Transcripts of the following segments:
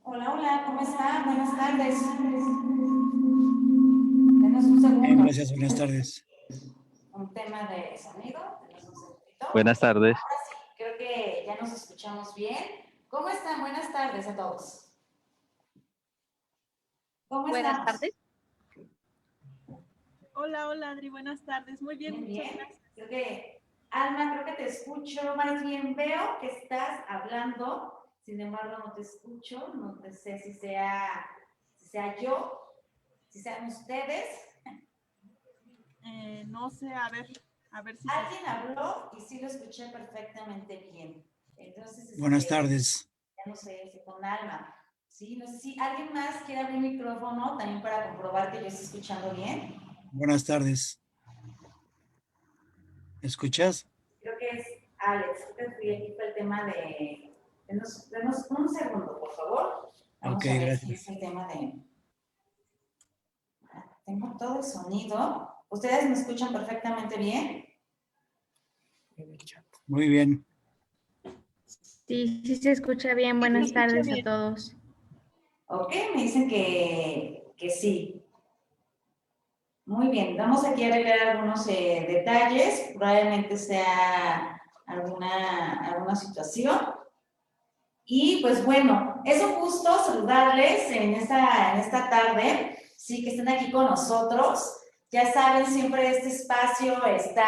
Hola, hola, ¿cómo está? Buenas tardes. Denos un segundo. Gracias, buenas tardes. Un tema de sonido. Denos un segundito. Buenas tardes. Ahora sí, creo que ya nos escuchamos bien. ¿Cómo están? Buenas tardes a todos. ¿Cómo Buenas estamos? tardes. Hola, hola Adri, buenas tardes. Muy bien, Bien, muchas bien. gracias. Creo que, Alma, creo que te escucho. Más bien veo que estás hablando. Sin embargo, no te escucho. No te sé si sea yo, si sean ustedes. No sé, a ver si Alguien habló y sí lo escuché perfectamente bien. Entonces, Buenas tardes. ya no sé, con Alma. Sí, no sé si alguien más quiere abrir el micrófono también para comprobar que yo estoy escuchando bien. Buenas tardes. ¿Me escuchas? Creo que es Alex. Creo que aquí fue el tema de. Denos un segundo, por favor. Ok, Vamos a ver si es gracias. el tema de. Tengo todo el sonido. ¿Ustedes me escuchan perfectamente bien? Muy bien. Sí, sí se escucha bien. sí se Buenas escucha tardes a bien. todos. Ok, me dicen que sí. Muy bien, vamos aquí a arreglar algunos detalles, probablemente sea alguna situación. Y pues bueno, es un gusto saludarles en esta tarde, sí, que estén aquí con nosotros. Ya saben, siempre este espacio está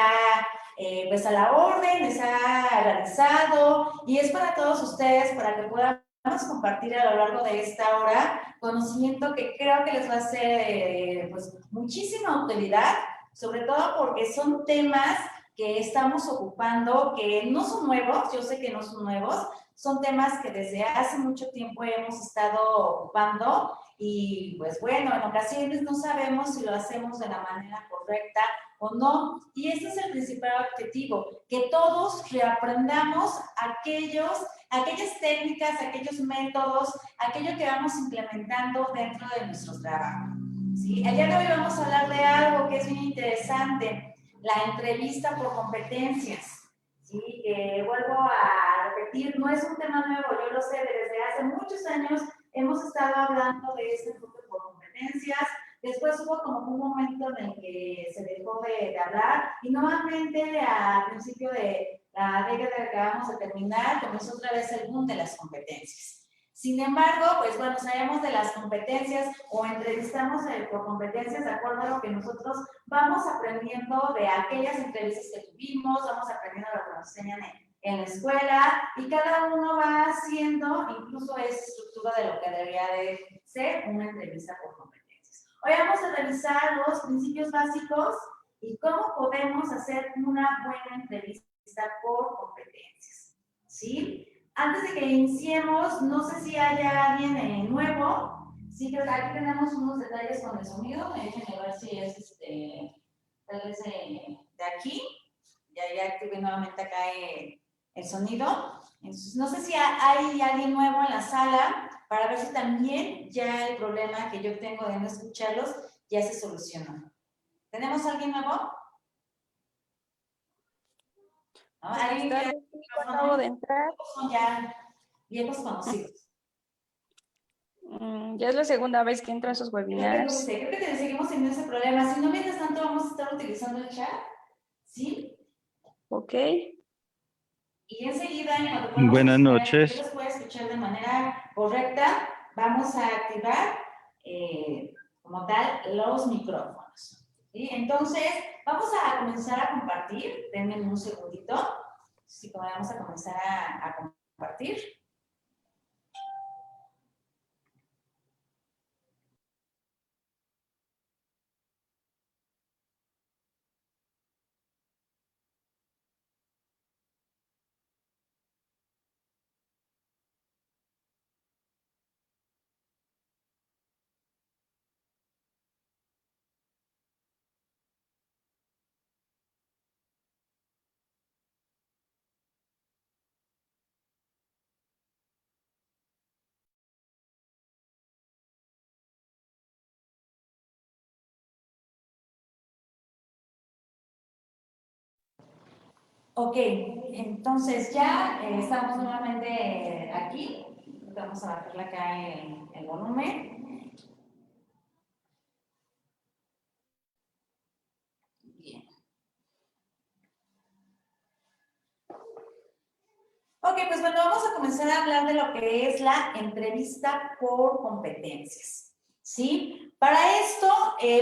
pues a la orden, está realizado y es para todos ustedes, para que podamos compartir a lo largo de esta hora conocimiento que creo que les va a ser pues muchísima utilidad, sobre todo porque son temas que estamos ocupando, que no son nuevos, yo sé que no son nuevos, son temas que desde hace mucho tiempo hemos estado ocupando y pues bueno, en ocasiones no sabemos si lo hacemos de la manera correcta o no. Y ese es el principal objetivo, que todos reaprendamos aquellas técnicas, aquellos métodos, aquello que vamos implementando dentro de nuestros trabajos. ¿Sí? El día de hoy vamos a hablar de algo que es bien interesante, la entrevista por competencias. Sí, que vuelvo a repetir, no es un tema nuevo, yo lo sé, desde hace muchos años hemos estado hablando de este enfoque por competencias, después hubo como un momento en el que se dejó de hablar y nuevamente al principio de la década que acabamos de terminar comenzó otra vez el boom de las competencias. Sin embargo, pues bueno, sabemos de las competencias o entrevistamos por competencias de acuerdo a lo que nosotros vamos aprendiendo de aquellas entrevistas que tuvimos, vamos aprendiendo lo que nos enseñan en la escuela y cada uno va haciendo incluso esa estructura de lo que debería de ser una entrevista por competencias. Hoy vamos a revisar los principios básicos y cómo podemos hacer una buena entrevista por competencias. ¿Sí? Antes de que iniciemos, no sé si haya alguien nuevo. Sí, creo que aquí tenemos unos detalles con el sonido. Déjenme ver si es tal vez de aquí. Ya activé nuevamente acá el sonido. Entonces, no sé si hay alguien nuevo en la sala para ver si también ya el problema que yo tengo de no escucharlos ya se solucionó. ¿Tenemos alguien nuevo? ¿No? Buenas ¿Alguien que tardes, sí, yo acabo de entrar. son ya viejos conocidos? Ya es la segunda vez que entro a esos webinars. Creo que seguimos teniendo ese problema. Si no, mientras tanto, vamos a estar utilizando el chat, ¿sí? Ok. Y enseguida, en cuanto podamos Buenas escuchar, yo noches. los puedo escuchar de manera correcta, vamos a activar como tal los micrófonos. ¿Sí? Entonces, vamos a comenzar a compartir. Denme un segundito. Sí, vamos a comenzar a compartir. Ok, entonces ya estamos nuevamente aquí. vamos a bajarle acá el volumen. Bien. Ok, pues bueno, vamos a comenzar a hablar de lo que es la entrevista por competencias, ¿sí? Para esto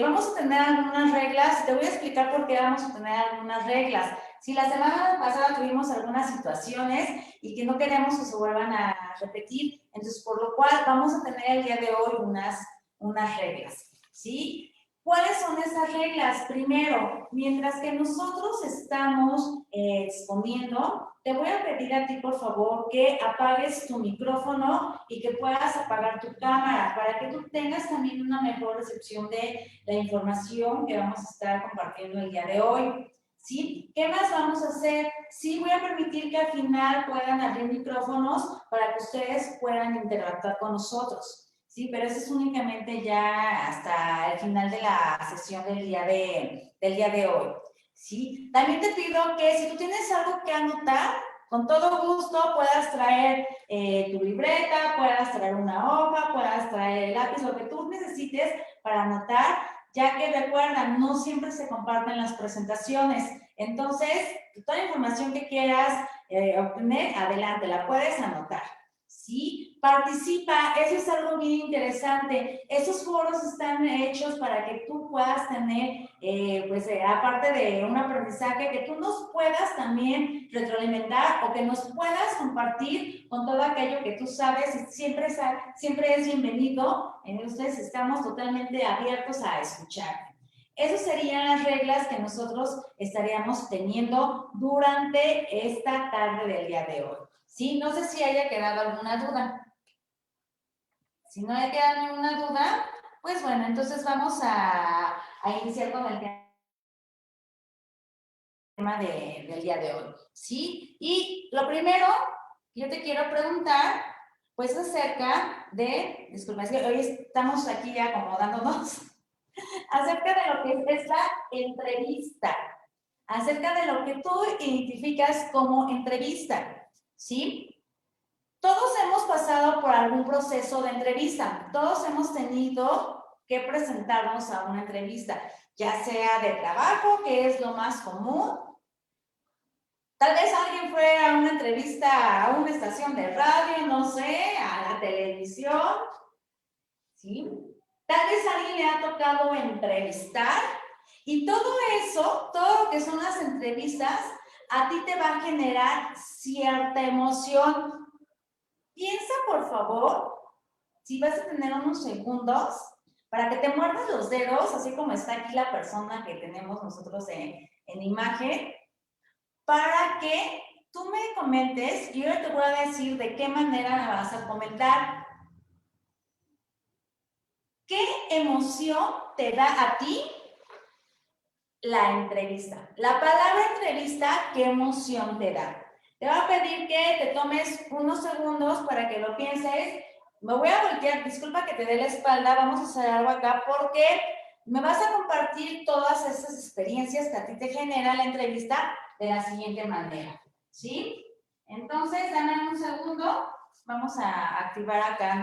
vamos a tener algunas reglas, te voy a explicar por qué vamos a tener algunas reglas. Si la semana pasada tuvimos algunas situaciones y que no queremos que se vuelvan a repetir, entonces por lo cual vamos a tener el día de hoy unas reglas, ¿sí? ¿Cuáles son esas reglas? Primero, mientras que nosotros estamos exponiendo, te voy a pedir a ti, por favor, que apagues tu micrófono y que puedas apagar tu cámara para que tú tengas también una mejor recepción de la información que vamos a estar compartiendo el día de hoy. ¿Sí? ¿Qué más vamos a hacer? Sí, voy a permitir que al final puedan abrir micrófonos para que ustedes puedan interactuar con nosotros. Sí, pero eso es únicamente ya hasta el final de la sesión del día de hoy. ¿Sí? También te pido que si tú tienes algo que anotar, con todo gusto puedas traer tu libreta, puedas traer una hoja, puedas traer el lápiz, lo que tú necesites para anotar, ya que recuerda, no siempre se comparten las presentaciones. Entonces, toda la información que quieras obtener, adelante, la puedes anotar. ¿Sí? Participa, eso es algo bien interesante. Esos foros están hechos para que tú puedas tener, aparte de un aprendizaje, que tú nos puedas también retroalimentar o que nos puedas compartir con todo aquello que tú sabes y siempre es bienvenido. Entonces, estamos totalmente abiertos a escuchar. Esas serían las reglas que nosotros estaríamos teniendo durante esta tarde del día de hoy. Sí, no sé si haya quedado alguna duda. Si no haya quedado ninguna duda, pues bueno, entonces vamos a iniciar con el tema del día de hoy. ¿Sí? Y lo primero que yo te quiero preguntar, pues acerca de, disculpa, es que hoy estamos aquí ya acomodándonos, acerca de lo que es esta entrevista, acerca de lo que tú identificas como entrevista, ¿sí? Todos hemos pasado por algún proceso de entrevista, todos hemos tenido que presentarnos a una entrevista, ya sea de trabajo, que es lo más común. Tal vez alguien fue a una entrevista a una estación de radio, no sé, a la televisión, ¿sí? Tal vez a alguien le ha tocado entrevistar y todo eso, todo lo que son las entrevistas, a ti te va a generar cierta emoción. Piensa, por favor, si vas a tener unos segundos para que te muerdas los dedos, así como está aquí la persona que tenemos nosotros en imagen, para que tú me comentes y yo te voy a decir de qué manera me vas a comentar. ¿Qué emoción te da a ti la entrevista? La palabra entrevista, ¿qué emoción te da? Te voy a pedir que te tomes unos segundos para que lo pienses. Me voy a voltear, disculpa que te dé la espalda, vamos a hacer algo acá porque me vas a compartir todas esas experiencias que a ti te genera la entrevista de la siguiente manera, ¿sí? Entonces, dame un segundo, vamos a activar acá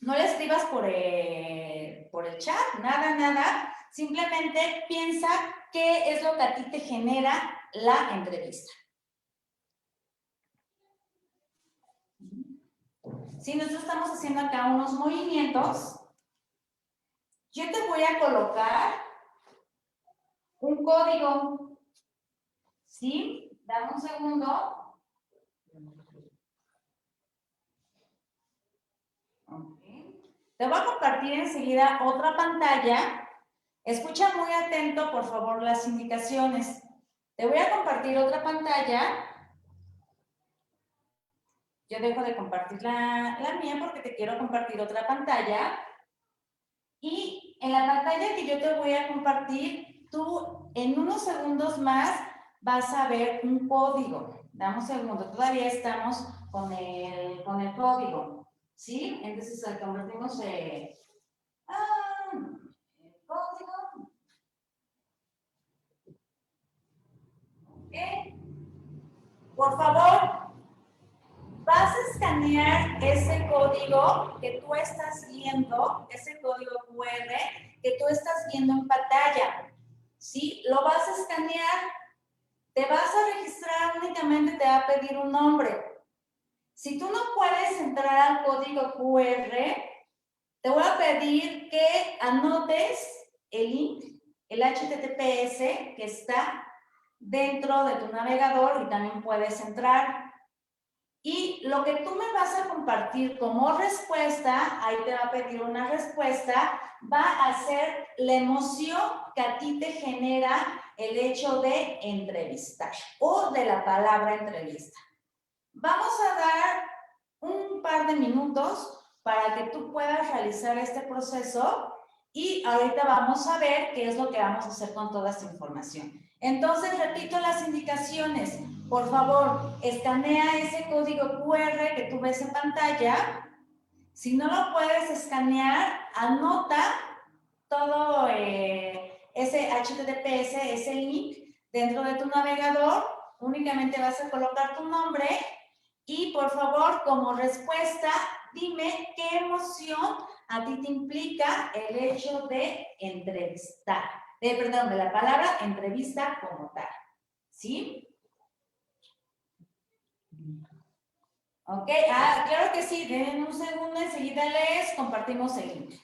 no le escribas por el chat, nada. Simplemente piensa qué es lo que a ti te genera la entrevista. Si nosotros estamos haciendo acá unos movimientos, yo te voy a colocar un código. ¿Sí? Dame un segundo. Te voy a compartir enseguida otra pantalla. Escucha muy atento, por favor, las indicaciones. Te voy a compartir otra pantalla. Yo dejo de compartir la mía porque te quiero compartir otra pantalla. Y en la pantalla que yo te voy a compartir, tú en unos segundos más vas a ver un código. Dame un segundo, todavía estamos con el código. ¿Sí? Entonces convertimos el código. ¿Ok? Por favor, escanear ese código que tú estás viendo, ese código QR que tú estás viendo en pantalla. ¿Sí? Lo vas a escanear, te vas a registrar, únicamente te va a pedir un nombre. Si tú no puedes entrar al código QR, te voy a pedir que anotes el link, el HTTPS que está dentro de tu navegador y también puedes entrar. Y lo que tú me vas a compartir como respuesta, ahí te va a pedir una respuesta, va a ser la emoción que a ti te genera el hecho de entrevistar o de la palabra entrevista. Vamos a dar un par de minutos para que tú puedas realizar este proceso y ahorita vamos a ver qué es lo que vamos a hacer con toda esta información. Entonces, repito las indicaciones. Por favor, escanea ese código QR que tú ves en pantalla. Si no lo puedes escanear, anota todo ese HTTPS, ese link dentro de tu navegador. Únicamente vas a colocar tu nombre y, por favor, como respuesta, dime qué emoción a ti te implica el hecho de entrevistar. Perdón, de la palabra entrevista como tal. ¿Sí? Ok, claro que sí. Den un segundo, enseguida les compartimos el link.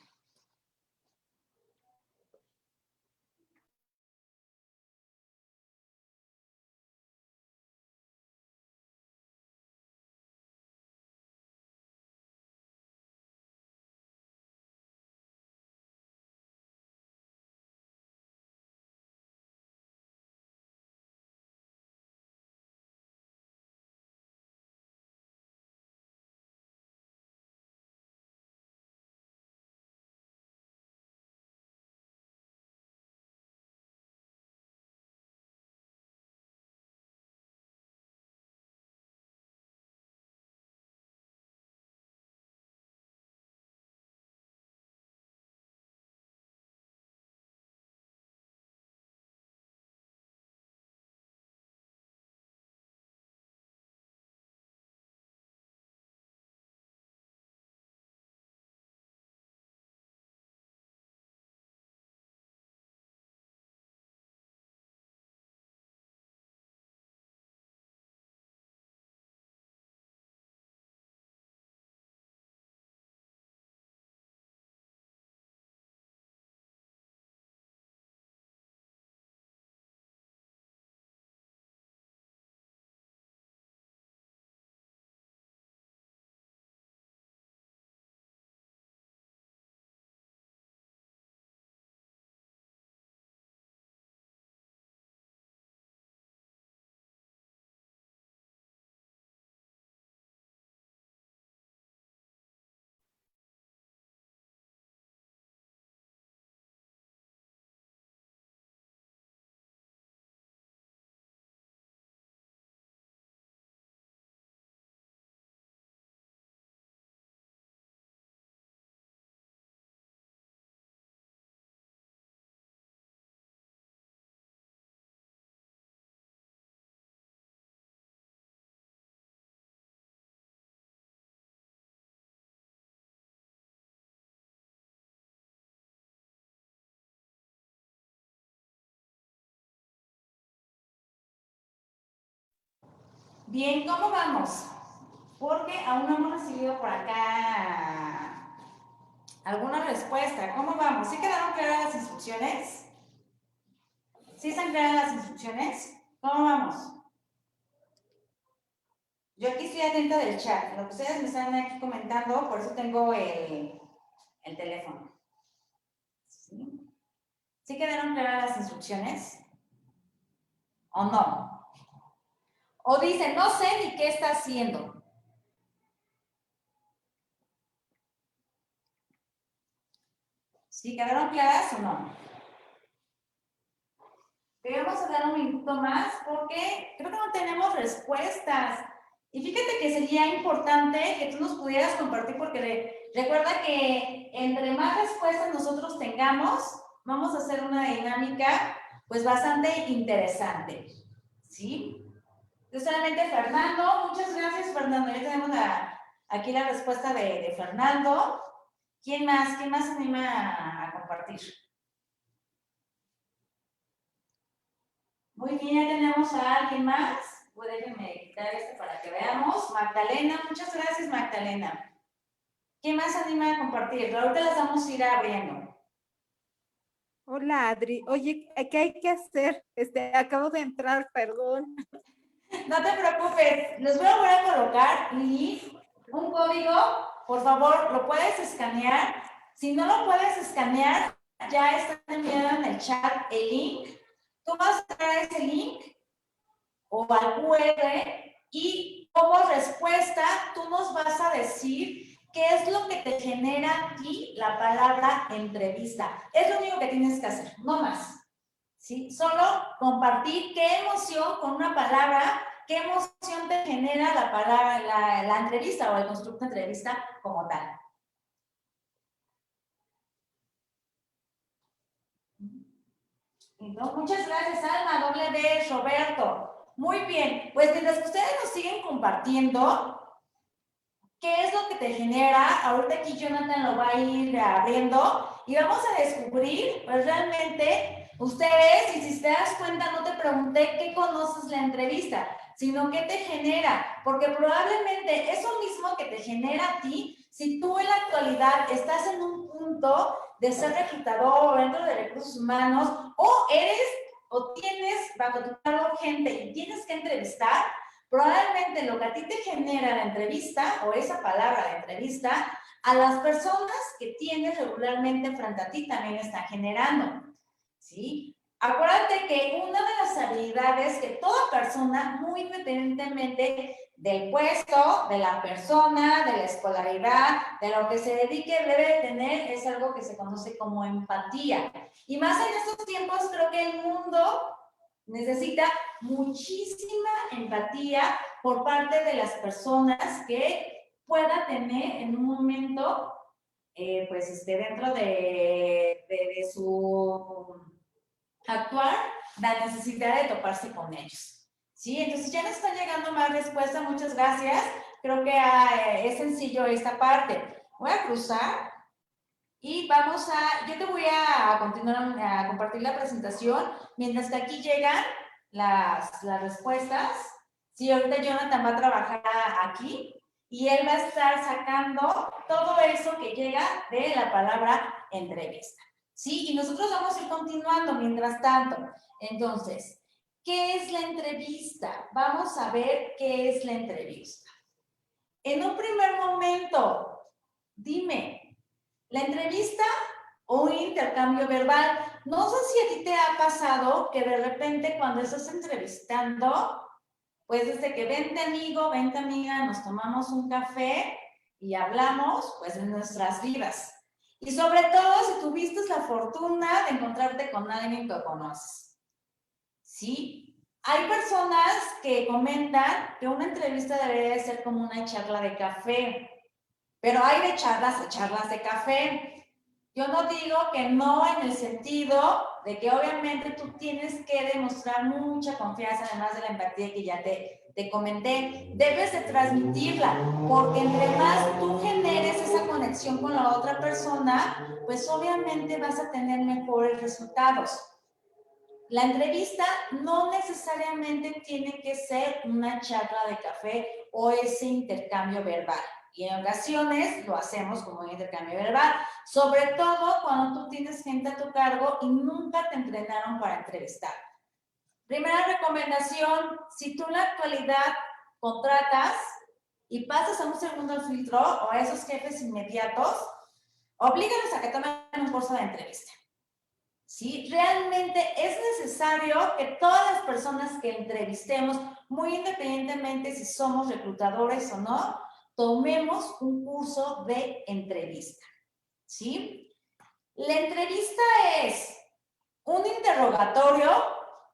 Bien, ¿cómo vamos? Porque aún no hemos recibido por acá alguna respuesta. ¿Cómo vamos? ¿Sí quedaron claras las instrucciones? ¿Sí están claras las instrucciones? ¿Cómo vamos? Yo aquí estoy atenta del chat. Lo que ustedes me están aquí comentando, por eso tengo el teléfono. ¿Sí? ¿Sí quedaron claras las instrucciones? ¿O no? O dicen, no sé ni qué está haciendo. ¿Sí quedaron claras o no? Debemos dar un minuto más porque creo que no tenemos respuestas. Y fíjate que sería importante que tú nos pudieras compartir porque recuerda que entre más respuestas nosotros tengamos, vamos a hacer una dinámica pues bastante interesante. ¿Sí? Yo solamente Fernando, muchas gracias Fernando. Ya tenemos a aquí la respuesta de Fernando. ¿Quién más? ¿Quién más se anima a compartir? Muy bien, ya tenemos a alguien más. Pues déjenme quitar este para que veamos. Magdalena, muchas gracias, Magdalena. ¿Quién más se anima a compartir? Ahorita las vamos a ir abriendo. Hola Adri, oye, ¿qué hay que hacer? Acabo de entrar, perdón. No te preocupes, les voy a volver a colocar un código, por favor, lo puedes escanear. Si no lo puedes escanear, ya está enviado en el chat el link. Tú vas a traer ese link o al QR y como respuesta tú nos vas a decir qué es lo que te genera a ti la palabra entrevista. Es lo único que tienes que hacer, no más. ¿Sí? Solo compartir qué emoción con una palabra, qué emoción te genera la palabra, la entrevista o el constructo de entrevista como tal. No, muchas gracias, Alma, doble B, Roberto. Muy bien, pues mientras que ustedes nos siguen compartiendo, ¿qué es lo que te genera? Ahorita aquí Jonathan lo va a ir abriendo y vamos a descubrir, pues realmente, ustedes, y si te das cuenta, no te pregunté qué conoces la entrevista, sino qué te genera, porque probablemente eso mismo que te genera a ti, si tú en la actualidad estás en un punto de ser reclutador o dentro de recursos humanos, o eres o tienes bajo tu cargo gente y tienes que entrevistar, probablemente lo que a ti te genera la entrevista o esa palabra de entrevista, a las personas que tienes regularmente frente a ti también está generando, ¿sí? Acuérdate que una de las habilidades que toda persona, muy independientemente del puesto, de la persona, de la escolaridad, de lo que se dedique, debe tener, es algo que se conoce como empatía. Y más en estos tiempos, creo que el mundo necesita muchísima empatía por parte de las personas que pueda tener en un momento, pues, dentro de su actuar, la necesidad de toparse con ellos. ¿Sí? Entonces ya nos están llegando más respuestas, muchas gracias. Creo que es sencillo esta parte. Voy a cruzar y vamos a, yo te voy a continuar a compartir la presentación mientras que aquí llegan las respuestas. Sí, ahorita Jonathan va a trabajar aquí y él va a estar sacando todo eso que llega de la palabra entrevista. Sí, y nosotros vamos a ir continuando mientras tanto. Entonces, ¿qué es la entrevista? Vamos a ver qué es la entrevista. En un primer momento, dime, ¿la entrevista o un intercambio verbal? No sé si a ti te ha pasado que de repente cuando estás entrevistando, pues desde que vente amigo, vente amiga, nos tomamos un café y hablamos pues de nuestras vidas. Y sobre todo si tuviste la fortuna de encontrarte con alguien que conoces. ¿Sí? Hay personas que comentan que una entrevista debería de ser como una charla de café, pero hay de charlas a charlas de café. Yo no digo que no en el sentido de que obviamente tú tienes que demostrar mucha confianza, además de la empatía que ya te comenté. Debes de transmitirla, porque entre más tú generes esa conexión con la otra persona, pues obviamente vas a tener mejores resultados. La entrevista no necesariamente tiene que ser una charla de café o ese intercambio verbal. Y en ocasiones lo hacemos como un intercambio verbal, sobre todo cuando tú tienes gente a tu cargo y nunca te entrenaron para entrevistar. Primera recomendación, si tú en la actualidad contratas y pasas a un segundo filtro o a esos jefes inmediatos, oblígalos a que tomen un curso de entrevista. ¿Sí? Realmente es necesario que todas las personas que entrevistemos, muy independientemente si somos reclutadores o no, tomemos un curso de entrevista. ¿Sí? La entrevista es un interrogatorio,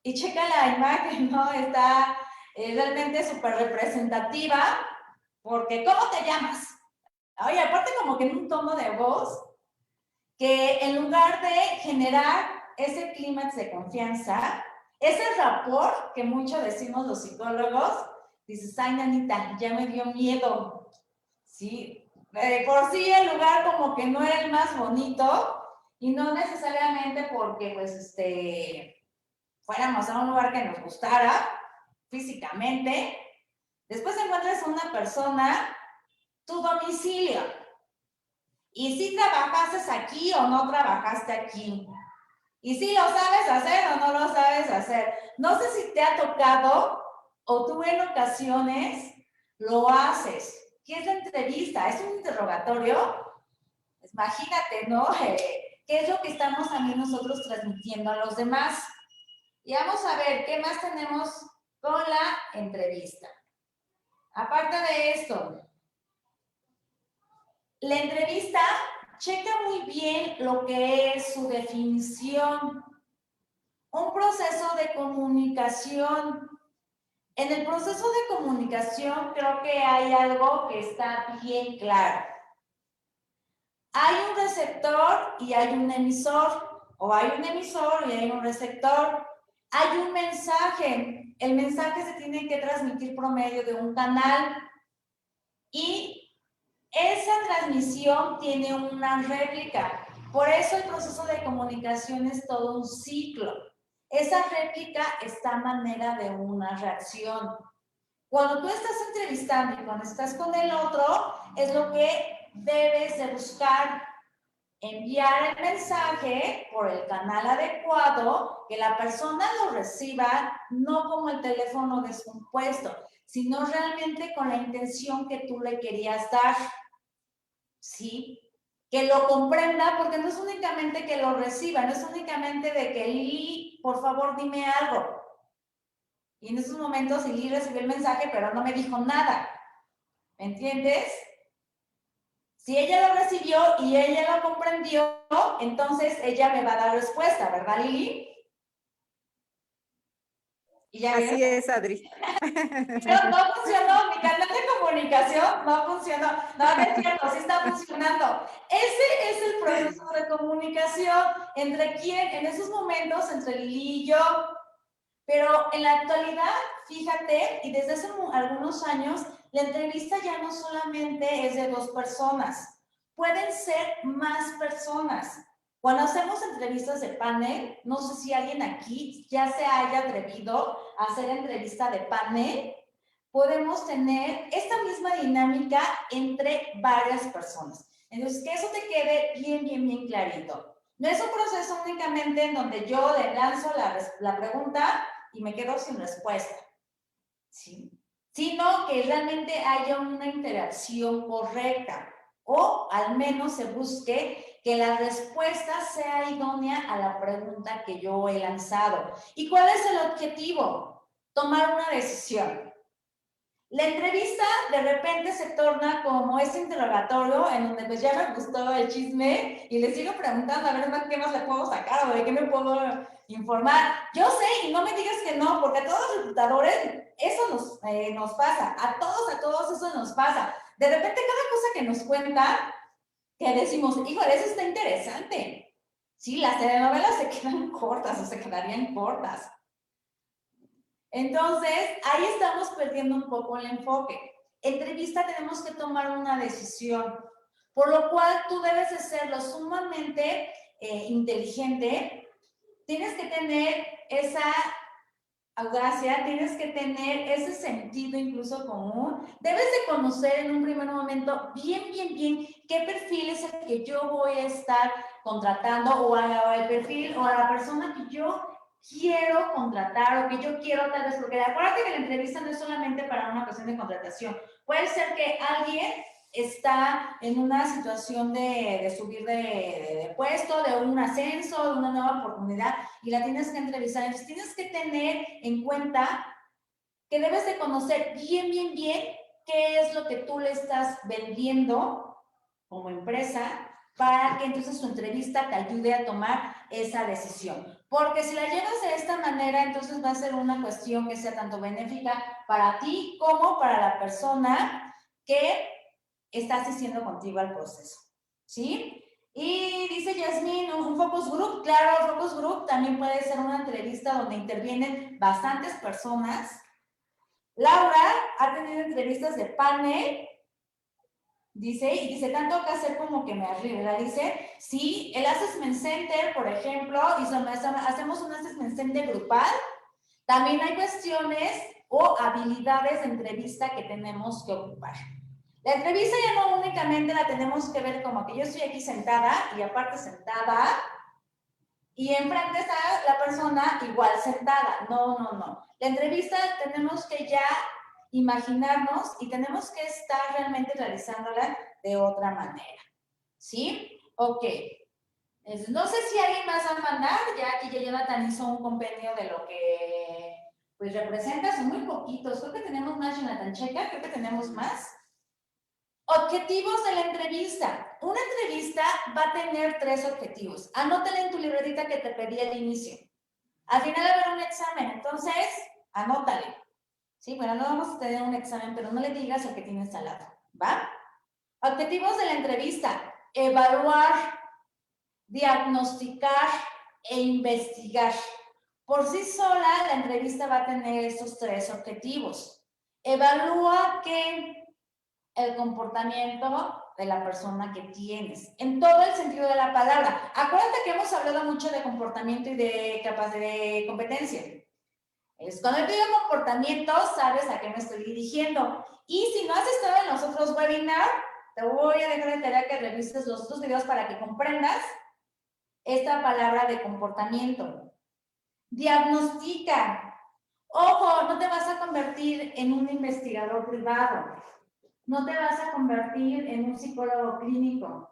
y checa la imagen, ¿no? Está realmente súper representativa, porque ¿cómo te llamas? Oye, aparte como que en un tono de voz, que en lugar de generar ese clímax de confianza, ese rapport que mucho decimos los psicólogos, dices, ay, nanita, ya me dio miedo, ¿sí? Por sí el lugar como que no era el más bonito y no necesariamente porque pues fuéramos a un lugar que nos gustara físicamente. Después encuentras una persona, tu domicilio, y si trabajaste aquí o no trabajaste aquí, y si lo sabes hacer o no lo sabes hacer. No sé si te ha tocado o tú en ocasiones lo haces. ¿Qué es la entrevista? ¿Es un interrogatorio? Imagínate, ¿no? ¿Qué es lo que estamos también nosotros transmitiendo a los demás? Y vamos a ver qué más tenemos con la entrevista. Aparte de esto, la entrevista checa muy bien lo que es su definición. Un proceso de comunicación. En el proceso de comunicación creo que hay algo que está bien claro. Hay un receptor y hay un emisor, o hay un emisor y hay un receptor. Hay un mensaje. El mensaje se tiene que transmitir por medio de un canal y esa transmisión tiene una réplica. Por eso el proceso de comunicación es todo un ciclo. Esa réplica está a manera de una reacción. Cuando tú estás entrevistando y cuando estás con el otro, es lo que debes de buscar. Enviar el mensaje por el canal adecuado, que la persona lo reciba, no como el teléfono descompuesto, sino realmente con la intención que tú le querías dar. ¿Sí? Que lo comprenda, porque no es únicamente que lo reciba, no es únicamente de que Lili, por favor, dime algo. Y en esos momentos Lili recibió el mensaje, pero no me dijo nada. ¿Me entiendes? Si ella lo recibió y ella lo comprendió, entonces ella me va a dar respuesta, ¿verdad, Lili? ¿Y ya Así es, Adri. Pero no funcionó, mi canal de comunicación no funcionó. No, no es cierto, sí está funcionando. Ese es el proceso de comunicación entre quién, en esos momentos, entre Lili y yo. Pero en la actualidad, fíjate, y desde hace algunos años, la entrevista ya no solamente es de 2 personas, pueden ser más personas. Cuando hacemos entrevistas de panel, no sé si alguien aquí ya se haya atrevido a hacer entrevista de panel, podemos tener esta misma dinámica entre varias personas. Entonces, que eso te quede bien, bien, bien clarito. No es un proceso únicamente en donde yo le lanzo la pregunta y me quedo sin respuesta, ¿sí? Sino que realmente haya una interacción correcta o al menos se busque que la respuesta sea idónea a la pregunta que yo he lanzado. ¿Y cuál es el objetivo? Tomar una decisión. La entrevista de repente se torna como ese interrogatorio en donde pues ya me gustó el chisme y les sigo preguntando a ver qué más le puedo sacar o de qué me puedo informar. Yo sé, y no me digas que no, porque a todos los reclutadores eso nos pasa, a todos eso nos pasa. De repente cada cosa que nos cuenta, que decimos, híjole, eso está interesante. Sí, las telenovelas se quedan cortas o se quedarían cortas. Entonces, ahí estamos perdiendo un poco el enfoque. Entrevista tenemos que tomar una decisión, por lo cual tú debes de ser lo sumamente inteligente, tienes que tener esa audacia, tienes que tener ese sentido incluso común, debes de conocer en un primer momento bien, bien, bien qué perfil es el que yo voy a estar contratando o el perfil o a la persona que yo quiero contratar o que yo quiero tal vez, porque acuérdate que la entrevista no es solamente para una ocasión de contratación, puede ser que alguien está en una situación de subir de puesto, de un ascenso, de una nueva oportunidad y la tienes que entrevistar. Entonces tienes que tener en cuenta que debes de conocer bien, bien, bien qué es lo que tú le estás vendiendo como empresa para que entonces tu entrevista te ayude a tomar esa decisión. Porque si la llevas de esta manera, entonces va a ser una cuestión que sea tanto benéfica para ti como para la persona que está asistiendo contigo al proceso, ¿sí? Y dice Yasmín, un focus group, claro, el focus group también puede ser una entrevista donde intervienen bastantes personas. Laura ha tenido entrevistas de panel Dice, tanto que hacer como que me arriesga. Dice, sí, el Assessment Center, por ejemplo, hacemos un Assessment Center grupal. También hay cuestiones o habilidades de entrevista que tenemos que ocupar. La entrevista ya no únicamente la tenemos que ver como que yo estoy aquí sentada y aparte sentada y enfrente está la persona igual sentada. No, no, no. La entrevista tenemos que ya imaginarnos y tenemos que estar realmente realizándola de otra manera. ¿Sí? Ok. No sé si alguien más va a mandar, ya aquí ya Jonathan hizo un compendio de lo que pues representa, son muy poquitos. Creo que tenemos más, Jonathan, checa, creo que tenemos más. Objetivos de la entrevista. Una entrevista va a tener 3 objetivos. Anótala en tu libretita que te pedí al inicio. Al final va a haber un examen, entonces anótale. Sí, bueno, no vamos a tener un examen, pero no le digas al que tienes al lado, ¿va? Objetivos de la entrevista. Evaluar, diagnosticar e investigar. Por sí sola, la entrevista va a tener estos 3 objetivos. Evalúa que el comportamiento de la persona que tienes, en todo el sentido de la palabra. Acuérdate que hemos hablado mucho de comportamiento y de competencia. Cuando yo digo comportamiento, sabes a qué me estoy dirigiendo. Y si no has estado en los otros webinars, te voy a dejar de tarea que revises los otros videos para que comprendas esta palabra de comportamiento. Diagnostica. Ojo, no te vas a convertir en un investigador privado. No te vas a convertir en un psicólogo clínico.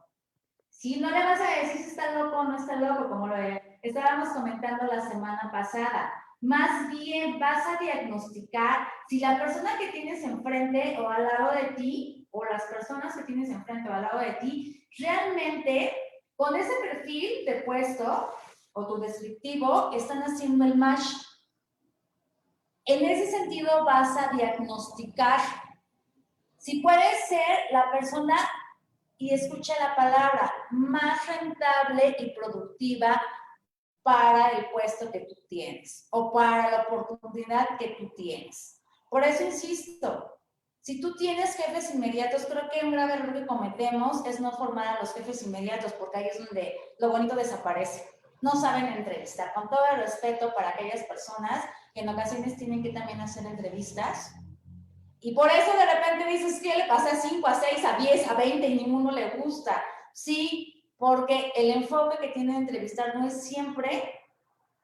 Si no le vas a decir si está loco o no está loco, como lo estábamos comentando la semana pasada. Más bien vas a diagnosticar si la persona que tienes enfrente o al lado de ti, o las personas que tienes enfrente o al lado de ti, realmente con ese perfil de puesto o tu descriptivo están haciendo el match. En ese sentido vas a diagnosticar si puede ser la persona, y escucha la palabra, más rentable y productiva para el puesto que tú tienes o para la oportunidad que tú tienes. Por eso insisto, si tú tienes jefes inmediatos, creo que un grave error que cometemos es no formar a los jefes inmediatos, porque ahí es donde lo bonito desaparece. No saben entrevistar. Con todo el respeto para aquellas personas que en ocasiones tienen que también hacer entrevistas. Y por eso de repente dices que le pasa a 5, a 6, a 10, a 20 y ninguno le gusta. Sí, porque el enfoque que tiene de entrevistar no es siempre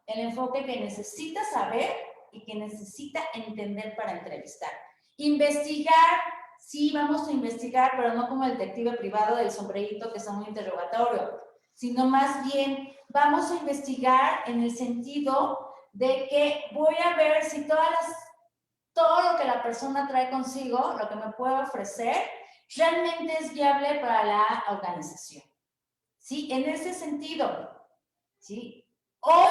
el enfoque que necesita saber y que necesita entender para entrevistar. Investigar, sí, vamos a investigar, pero no como el detective privado del sombrerito que son un interrogatorio, sino más bien vamos a investigar en el sentido de que voy a ver si todo lo que la persona trae consigo, lo que me puede ofrecer, realmente es viable para la organización. ¿Sí? En ese sentido, ¿sí? Hoy,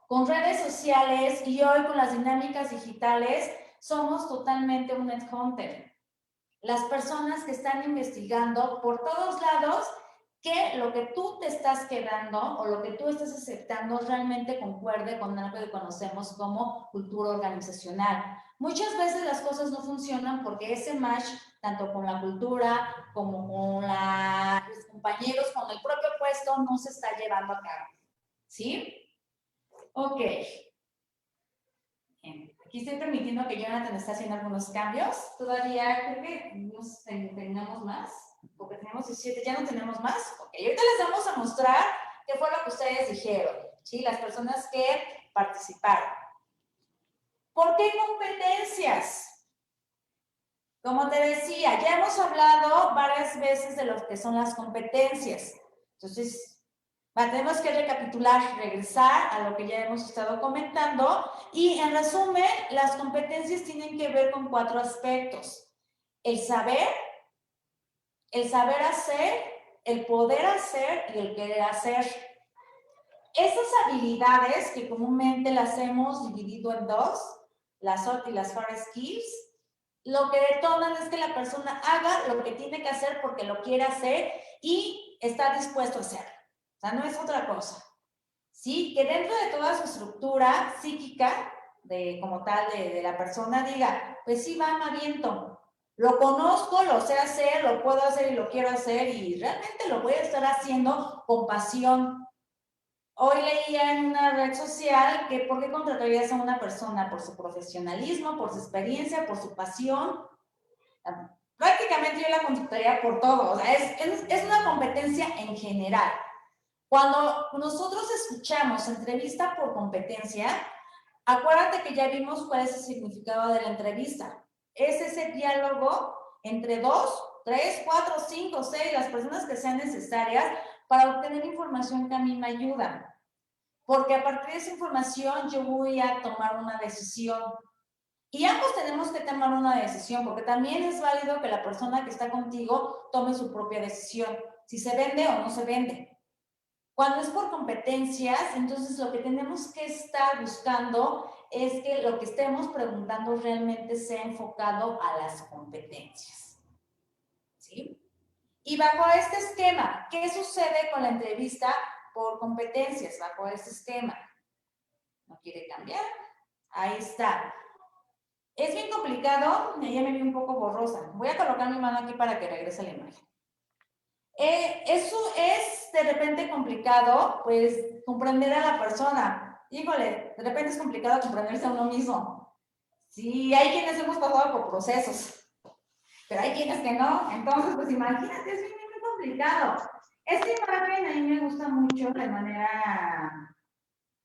con redes sociales y hoy con las dinámicas digitales, somos totalmente un headhunter. Las personas que están investigando por todos lados que lo que tú te estás quedando o lo que tú estás aceptando realmente concuerde con algo que conocemos como cultura organizacional. Muchas veces las cosas no funcionan porque ese match, tanto con la cultura como con los compañeros, con el propio puesto, no se está llevando a cabo. ¿Sí? Ok. Bien. Aquí estoy permitiendo que Jonathan está haciendo algunos cambios. Todavía creo que nos terminamos más, porque tenemos 17, ya no tenemos más. Ok, ahorita les vamos a mostrar qué fue lo que ustedes dijeron, ¿sí? Las personas que participaron. ¿Por qué competencias? Como te decía, ya hemos hablado varias veces de lo que son las competencias. Entonces, tenemos que recapitular, regresar a lo que ya hemos estado comentando y en resumen, las competencias tienen que ver con 4 aspectos. El saber hacer, el poder hacer y el querer hacer. Esas habilidades que comúnmente las hemos dividido en 2, las soft y las hard skills, lo que detonan es que la persona haga lo que tiene que hacer porque lo quiere hacer y está dispuesto a hacerlo. O sea, no es otra cosa. ¿Sí? Que dentro de toda su estructura psíquica, como tal, de la persona, diga, pues sí, va, me aviento. Lo conozco, lo sé hacer, lo puedo hacer y lo quiero hacer y realmente lo voy a estar haciendo con pasión. Hoy leía en una red social que ¿por qué contratarías a una persona? Por su profesionalismo, por su experiencia, por su pasión. Prácticamente yo la contrataría por todo. O sea, es una competencia en general. Cuando nosotros escuchamos entrevista por competencia, acuérdate que ya vimos cuál es el significado de la entrevista. Es ese diálogo entre 2, 3, 4, 5, 6, las personas que sean necesarias para obtener información que a mí me ayuda. Porque a partir de esa información yo voy a tomar una decisión. Y ambos tenemos que tomar una decisión, porque también es válido que la persona que está contigo tome su propia decisión, si se vende o no se vende. Cuando es por competencias, entonces lo que tenemos que estar buscando es que lo que estemos preguntando realmente sea enfocado a las competencias. ¿Sí? Y bajo este esquema, ¿qué sucede con la entrevista por competencias? Bajo este esquema. ¿No quiere cambiar? Ahí está. Es bien complicado, ya me vi un poco borrosa. Voy a colocar mi mano aquí para que regrese la imagen. Eso es de repente complicado, pues comprender a la persona. Híjole, de repente es complicado comprenderse a uno mismo. Sí, hay quienes hemos pasado por procesos, pero hay quienes que no. Entonces, pues imagínate, es bien complicado. Esta imagen a mí me gusta mucho de manera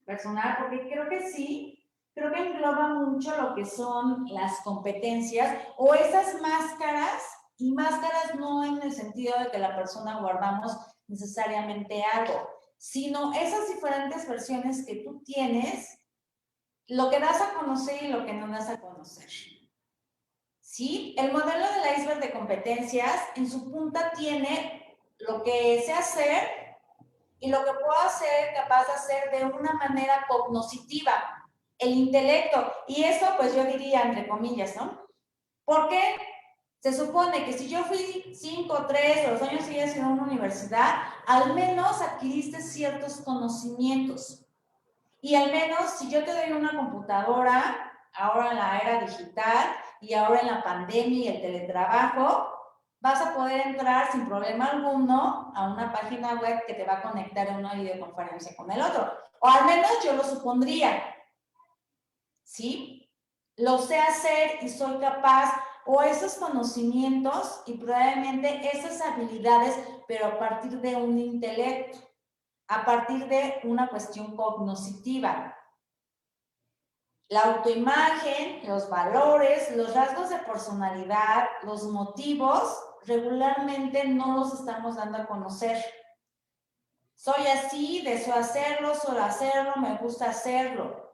personal, porque creo que sí, creo que engloba mucho lo que son las competencias o esas máscaras, y máscaras no en el sentido de que la persona guardamos necesariamente algo, sino esas diferentes versiones que tú tienes, lo que das a conocer y lo que no das a conocer. ¿Sí? El modelo del iceberg de competencias en su punta tiene lo que sé hacer y lo que puedo ser capaz de hacer de una manera cognoscitiva, el intelecto. Y eso, pues yo diría, entre comillas, ¿no? Porque se supone que si yo fui 5, 3, los años que hayas ido a una universidad, al menos adquiriste ciertos conocimientos. Y al menos, si yo te doy una computadora, ahora en la era digital y ahora en la pandemia y el teletrabajo, vas a poder entrar sin problema alguno a una página web que te va a conectar en una videoconferencia con el otro. O al menos yo lo supondría. ¿Sí? Lo sé hacer y soy capaz, o esos conocimientos y probablemente esas habilidades, pero a partir de un intelecto, a partir de una cuestión cognoscitiva. La autoimagen, los valores, los rasgos de personalidad, los motivos, regularmente no los estamos dando a conocer. Soy así, deseo hacerlo, suelo hacerlo, me gusta hacerlo.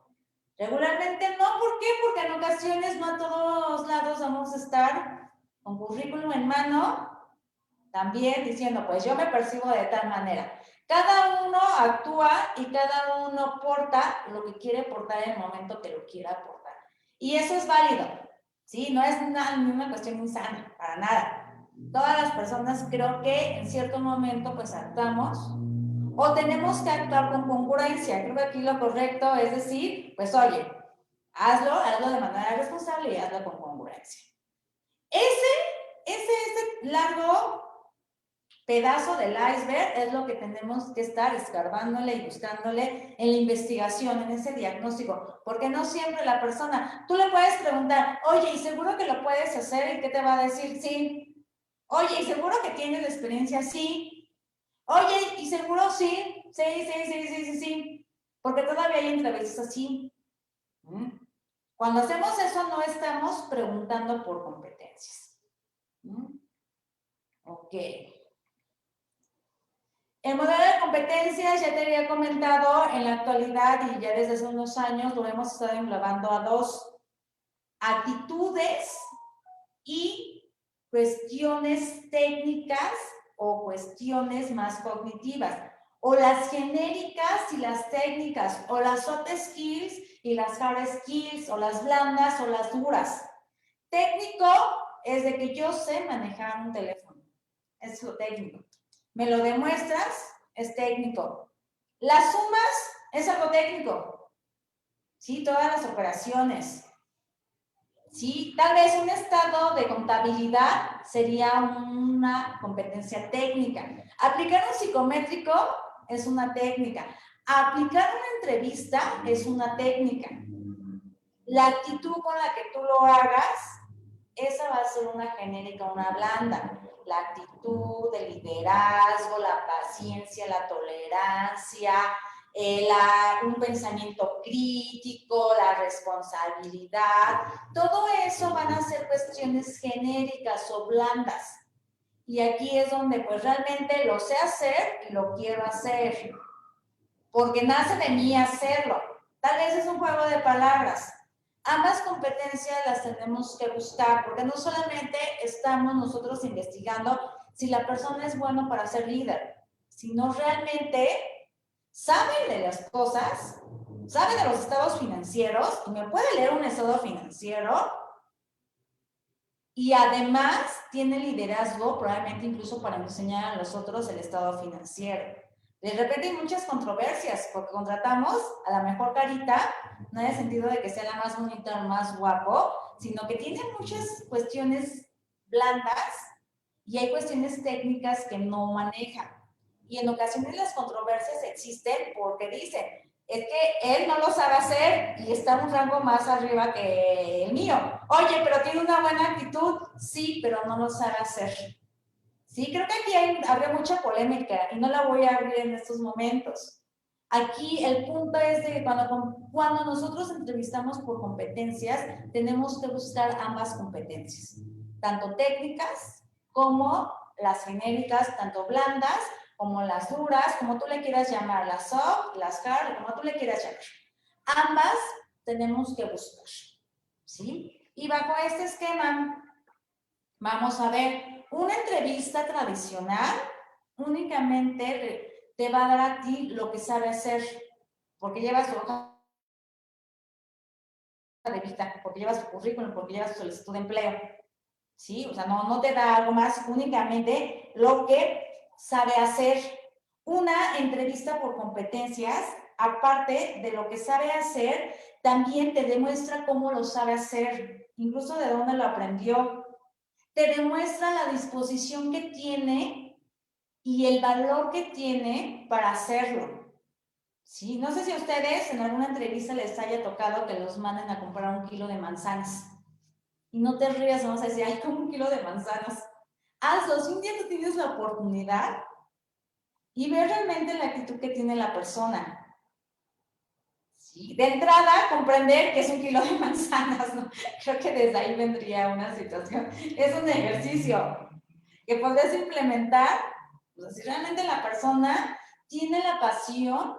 Regularmente no, ¿por qué? Porque en ocasiones no a todos lados vamos a estar con currículum en mano, también diciendo, pues yo me percibo de tal manera. Cada uno actúa y cada uno porta lo que quiere portar en el momento que lo quiera aportar. Y eso es válido, ¿sí? No es una cuestión insana, para nada. Todas las personas creo que en cierto momento pues actuamos o tenemos que actuar con congruencia. Creo que aquí lo correcto es decir, pues oye, hazlo de manera responsable y hazlo con congruencia. Ese largo pedazo del iceberg es lo que tenemos que estar escarbándole y buscándole en la investigación, en ese diagnóstico, porque no siempre la persona, tú le puedes preguntar, oye, ¿y seguro que lo puedes hacer? ¿Y qué te va a decir? Sí. Oye, ¿y seguro que tienes experiencia? Sí. Oye, ¿y seguro sí? Sí. Porque todavía hay entrevistas así. Cuando hacemos eso, no estamos preguntando por competencias. Ok. El modelo de competencias, ya te había comentado, en la actualidad y ya desde hace unos años lo hemos estado englobando a dos: actitudes y cuestiones técnicas o cuestiones más cognitivas, o las genéricas y las técnicas, o las soft skills y las hard skills, o las blandas o las duras. Técnico es de que yo sé manejar un teléfono, es lo técnico. Me lo demuestras, es técnico. Las sumas es algo técnico, ¿sí? Todas las operaciones. ¿sí? Tal vez un estado de contabilidad sería una competencia técnica. Aplicar un psicométrico es una técnica. Aplicar una entrevista es una técnica. La actitud con la que tú lo hagas, esa va a ser una genérica, una blanda. La actitud, el liderazgo, la paciencia, la tolerancia, un pensamiento crítico, la responsabilidad, todo eso van a ser cuestiones genéricas o blandas. Y aquí es donde pues realmente lo sé hacer y lo quiero hacer, porque nace de mí hacerlo. Tal vez es un juego de palabras. Ambas competencias las tenemos que buscar, porque no solamente estamos nosotros investigando si la persona es buena para ser líder, sino realmente sabe de las cosas, sabe de los estados financieros, y me puede leer un estado financiero, y además tiene liderazgo, probablemente incluso para enseñar a los otros el estado financiero. De repente hay muchas controversias, porque contratamos a la mejor carita, no en el sentido de que sea la más bonita o más guapo, sino que tiene muchas cuestiones blandas y hay cuestiones técnicas que no maneja. Y en ocasiones las controversias existen porque dicen, es que él no lo sabe hacer y está en un rango más arriba que el mío. Oye, pero tiene una buena actitud. Sí, pero no lo sabe hacer. Sí, creo que aquí habría mucha polémica y no la voy a abrir en estos momentos. Aquí el punto es de que cuando nosotros entrevistamos por competencias, tenemos que buscar ambas competencias, tanto técnicas como las genéricas, tanto blandas como las duras, como tú le quieras llamar, las soft, las hard, como tú le quieras llamar. Ambas tenemos que buscar, ¿sí? Y bajo este esquema, vamos a ver, una entrevista tradicional únicamente te va a dar a ti lo que sabe hacer, porque llevas tu hoja de vida, porque llevas tu currículum, porque llevas tu solicitud de empleo, ¿sí? O sea, no te da algo más, únicamente lo que sabe hacer. Una entrevista por competencias, aparte de lo que sabe hacer, también te demuestra cómo lo sabe hacer, incluso de dónde lo aprendió. Te demuestra la disposición que tiene y el valor que tiene para hacerlo. ¿Sí? No sé si a ustedes en alguna entrevista les haya tocado que los manden a comprar 1 kilo de manzanas. Y no te rías, vamos a decir, ay, como 1 kilo de manzanas. Hazlo, si un día tú tienes la oportunidad y ve realmente la actitud que tiene la persona. Sí, de entrada, comprender que es 1 kilo de manzanas, ¿no? Creo que desde ahí vendría una situación. Es un ejercicio que podrías implementar, pues, si realmente la persona tiene la pasión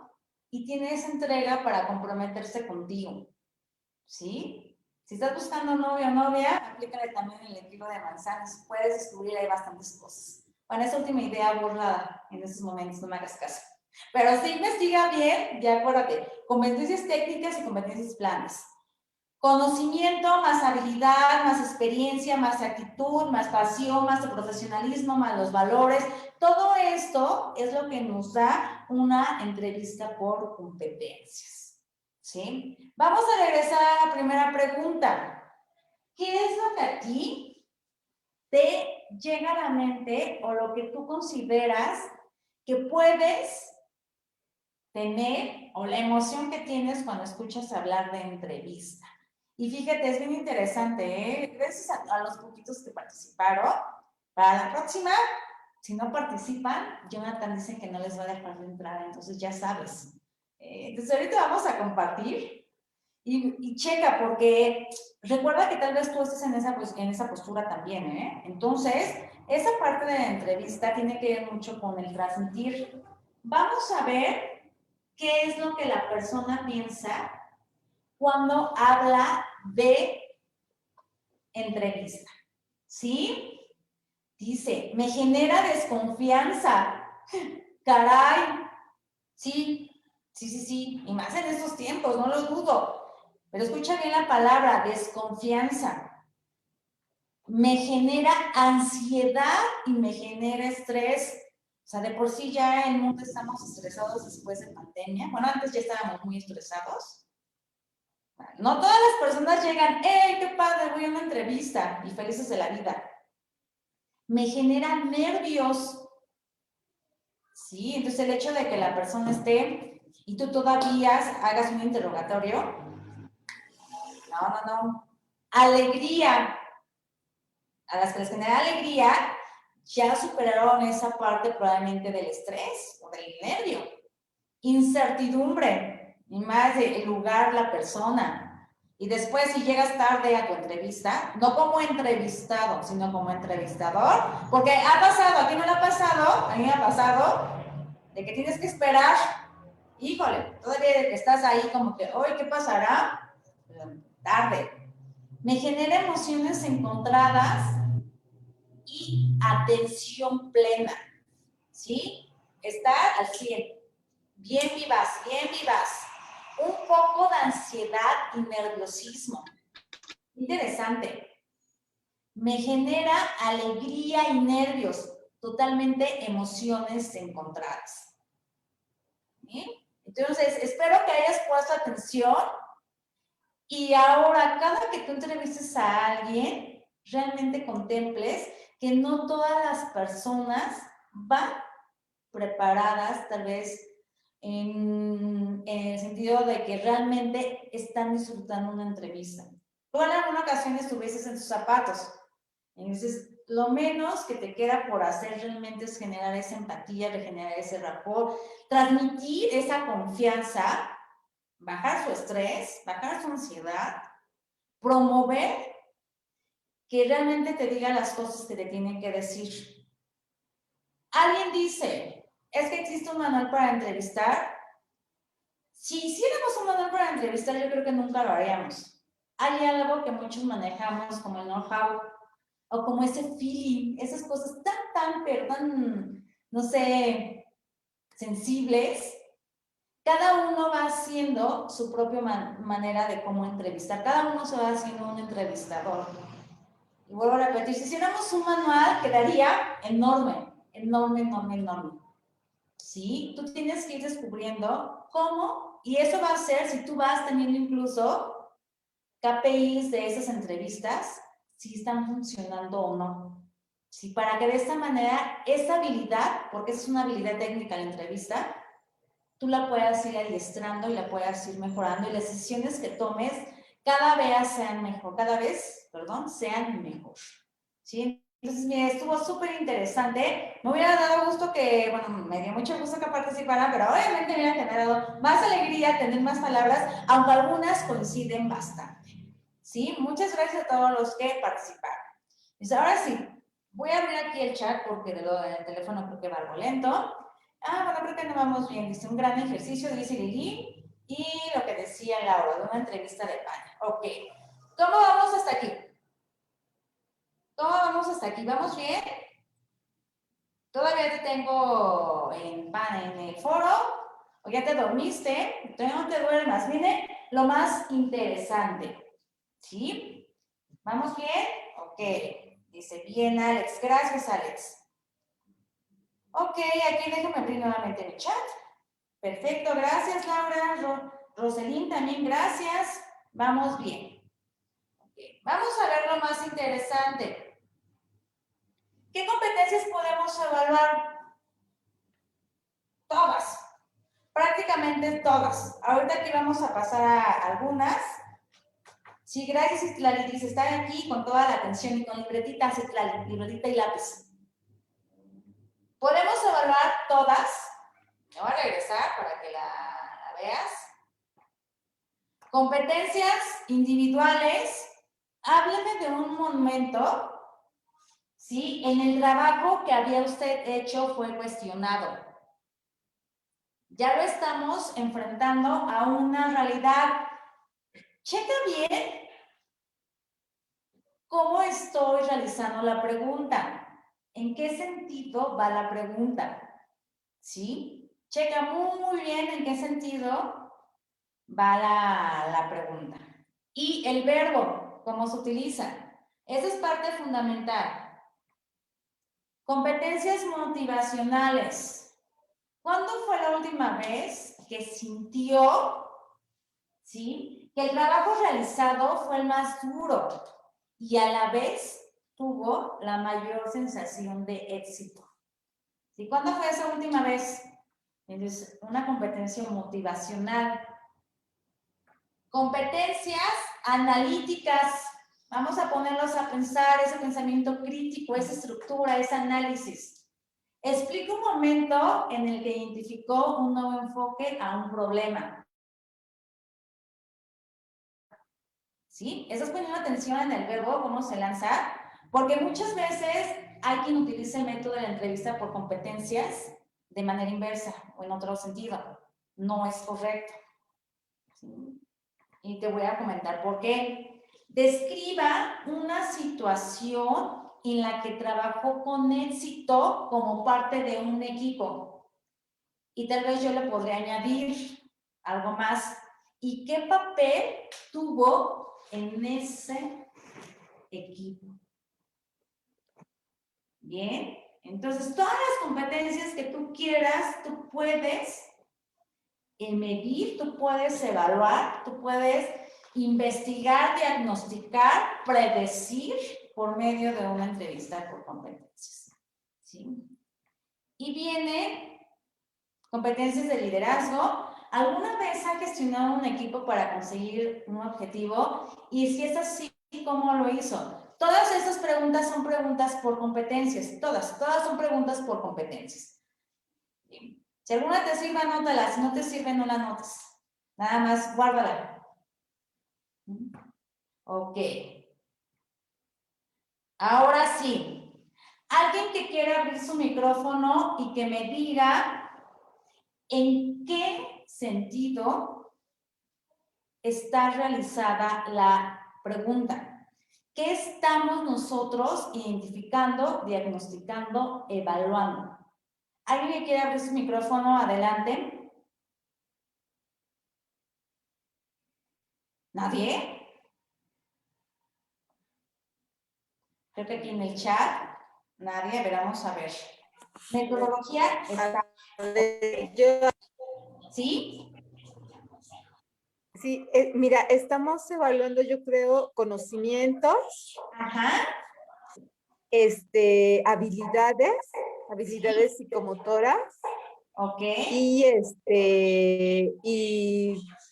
y tiene esa entrega para comprometerse contigo, ¿sí? Si estás buscando novio o novia, aplícale también el kilo de manzanas. Puedes descubrir ahí bastantes cosas. Bueno, esa última idea borrada en estos momentos, no me hagas caso. Pero si investiga bien, ya acuérdate, competencias técnicas y competencias planas. Conocimiento, más habilidad, más experiencia, más actitud, más pasión, más profesionalismo, más los valores. Todo esto es lo que nos da una entrevista por competencias, ¿sí? Vamos a regresar a la primera pregunta. ¿Qué es lo que a ti te llega a la mente o lo que tú consideras que puedes tener o la emoción que tienes cuando escuchas hablar de entrevista? Y fíjate, es bien interesante, ¿eh? Gracias a los poquitos que participaron. Para la próxima, si no participan, Jonathan dice que no les va a dejar de entrar, entonces ya sabes. Entonces ahorita vamos a compartir y checa, porque recuerda que tal vez tú estés en esa postura también, ¿eh? Entonces, esa parte de la entrevista tiene que ver mucho con el transmitir. Vamos a ver qué es lo que la persona piensa cuando habla de entrevista, ¿sí? Dice, me genera desconfianza. Caray, sí, y más en estos tiempos, no lo dudo. Pero escucha bien la palabra, desconfianza. Me genera ansiedad y me genera estrés. O sea, de por sí ya en el mundo estamos estresados después de pandemia. Bueno, antes ya estábamos muy estresados. No todas las personas llegan, ¡hey, qué padre! Voy a una entrevista y felices de la vida. Me genera nervios. Sí, entonces el hecho de que la persona esté y tú todavía hagas un interrogatorio, no. Alegría. A las que les genera alegría, ya superaron esa parte probablemente del estrés o del nervio. Incertidumbre, y más del lugar, la persona. Y después, si llegas tarde a tu entrevista, no como entrevistado, sino como entrevistador, porque ha pasado, ¿a ti no le ha pasado? A mí me ha pasado, de que tienes que esperar, híjole, todavía de que estás ahí como que, hoy, ¿qué pasará? Tarde. Me genera emociones encontradas y atención plena, ¿sí? Estar al 100, bien vivaz, bien vivaz. Un poco de ansiedad y nerviosismo. Interesante. Me genera alegría y nervios, totalmente emociones encontradas. ¿Sí? Entonces, espero que hayas puesto atención y ahora, cada que tú entrevistes a alguien, realmente contemples que no todas las personas van preparadas, tal vez en el sentido de que realmente están disfrutando una entrevista. Tú en alguna ocasión estuvieses en sus zapatos. Entonces, lo menos que te queda por hacer realmente es generar esa empatía, regenerar ese rapport, transmitir esa confianza, bajar su estrés, bajar su ansiedad, promover que realmente te diga las cosas que te tienen que decir. Alguien dice, es que existe un manual para entrevistar. Si hiciéramos un manual para entrevistar, yo creo que nunca lo haríamos. Hay algo que muchos manejamos como el know-how o como ese feeling, esas cosas tan, no sé, sensibles. Cada uno va haciendo su propia manera de cómo entrevistar. Cada uno se va haciendo un entrevistador. Y vuelvo a repetir, si hiciéramos un manual, quedaría enorme, enorme. ¿Sí? Tú tienes que ir descubriendo cómo, y eso va a ser si tú vas teniendo incluso KPIs de esas entrevistas, si están funcionando o no. ¿Sí? Para que de esta manera, esa habilidad, porque esa es una habilidad técnica la entrevista, tú la puedas ir adiestrando y la puedas ir mejorando y las decisiones que tomes cada vez sean mejor, sean mejor. ¿Sí? Entonces, mira, estuvo súper interesante. Me hubiera dado gusto que, bueno, me dio mucho gusto que participaran, pero obviamente me hubiera generado más alegría tener más palabras, aunque algunas coinciden bastante. ¿Sí? Muchas gracias a todos los que participaron. Pues ahora sí, voy a abrir aquí el chat porque del teléfono creo que va algo lento. Bueno, creo que no vamos bien. Dice un gran ejercicio, dice Lili. Y lo que decía Laura, de una entrevista de España. Ok. ¿Cómo vamos hasta aquí? ¿Cómo vamos hasta aquí? ¿Vamos bien? ¿Todavía te tengo en el foro? ¿O ya te dormiste? ¿Todavía no te duermas? Viene lo más interesante. ¿Sí? ¿Vamos bien? Ok. Dice bien, Alex. Gracias, Alex. Ok, aquí déjame abrir nuevamente mi chat. Perfecto, gracias Laura. Roselín también, gracias. Vamos bien. Okay. Vamos a ver lo más interesante. ¿Qué competencias podemos evaluar? Todas. Prácticamente todas. Ahorita aquí vamos a pasar a algunas. Sí, gracias Citlali. Dice, están aquí con toda la atención y con libretita, Citlali, libretita y lápiz. Podemos evaluar todas. Me voy a regresar para que la veas. Competencias individuales. Hábleme de un momento, ¿sí? En el trabajo que había usted hecho fue cuestionado. Ya lo estamos enfrentando a una realidad. Checa bien cómo estoy realizando la pregunta. ¿En qué sentido va la pregunta? ¿Sí? Checa muy bien en qué sentido va la pregunta. Y el verbo, ¿cómo se utiliza? Esa es parte fundamental. Competencias motivacionales. ¿Cuándo fue la última vez que sintió, ¿sí?, que el trabajo realizado fue el más duro y a la vez tuvo la mayor sensación de éxito. ¿Y cuándo fue esa última vez? Es una competencia motivacional. Competencias analíticas. Vamos a ponerlos a pensar, ese pensamiento crítico, esa estructura, ese análisis. Explica un momento en el que identificó un nuevo enfoque a un problema. ¿Sí? ¿Estás poniendo atención en el verbo, cómo se lanza? Porque muchas veces hay quien utiliza el método de la entrevista por competencias de manera inversa o en otro sentido. No es correcto. ¿Sí? Y te voy a comentar por qué. Describa una situación en la que trabajó con éxito como parte de un equipo. Y tal vez yo le podría añadir algo más. ¿Y qué papel tuvo en ese equipo? Bien, entonces todas las competencias que tú quieras, tú puedes medir, tú puedes evaluar, tú puedes investigar, diagnosticar, predecir por medio de una entrevista por competencias. ¿Sí? Y vienen competencias de liderazgo. ¿Alguna vez ha gestionado un equipo para conseguir un objetivo? Y si es así, ¿cómo lo hizo? Todas estas preguntas son preguntas por competencias. Todas son preguntas por competencias. Si alguna te sirve, anótala. Si no te sirve, no la anotes. Nada más, guárdala. Ok. Ahora sí. Alguien que quiera abrir su micrófono y que me diga en qué sentido está realizada la pregunta. ¿Qué estamos nosotros identificando, diagnosticando, evaluando? ¿Alguien que quiera abrir su micrófono? Adelante. ¿Nadie? Creo que aquí en el chat, nadie. A ver, vamos a ver. Metodología está... ¿Sí? Sí, mira, estamos evaluando, yo creo, conocimientos, Ajá. habilidades psicomotoras. Ok.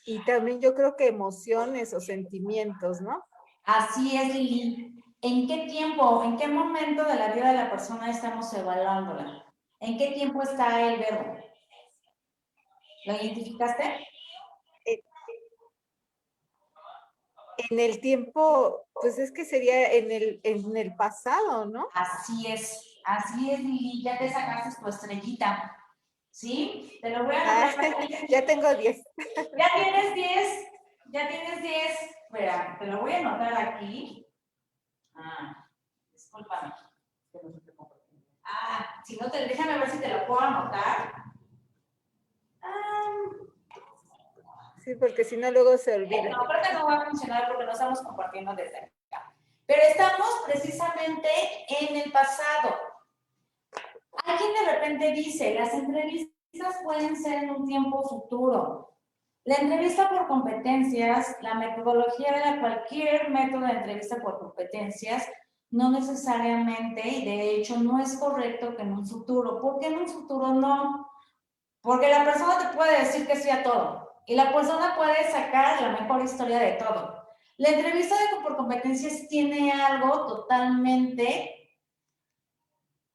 Y también yo creo que emociones o sentimientos, ¿no? Así es, Lili. ¿En qué tiempo, en qué momento de la vida de la persona estamos evaluándola? ¿En qué tiempo está el verbo? ¿Lo identificaste? En el tiempo, pues es que sería en el pasado, ¿no? Así es, Lili. Ya te sacaste tu estrellita. ¿Sí? Te lo voy a anotar aquí. Ya tengo 10. Ya tienes 10. Ya tienes 10. Espera, te lo voy a anotar aquí. Discúlpame. Si no te, déjame ver si te lo puedo anotar. Sí, porque si no luego se olvida. No, creo que no va a funcionar porque no estamos compartiendo desde acá. Pero estamos precisamente en el pasado. Alguien de repente dice, las entrevistas pueden ser en un tiempo futuro. La entrevista por competencias, la metodología de cualquier método de entrevista por competencias, no necesariamente, y de hecho no es correcto que en un futuro. ¿Por qué en un futuro no? Porque la persona te puede decir que sí a todo. Y la persona puede sacar la mejor historia de todo. La entrevista por competencias tiene algo totalmente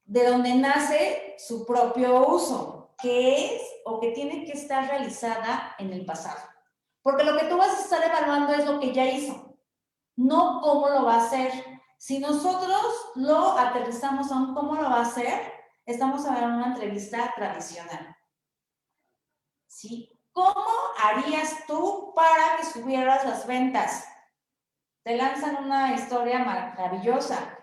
de donde nace su propio uso, que es o que tiene que estar realizada en el pasado. Porque lo que tú vas a estar evaluando es lo que ya hizo, no cómo lo va a hacer. Si nosotros lo aterrizamos a un cómo lo va a hacer, estamos hablando de una entrevista tradicional. ¿Sí? ¿Cómo harías tú para que subieras las ventas? Te lanzan una historia maravillosa.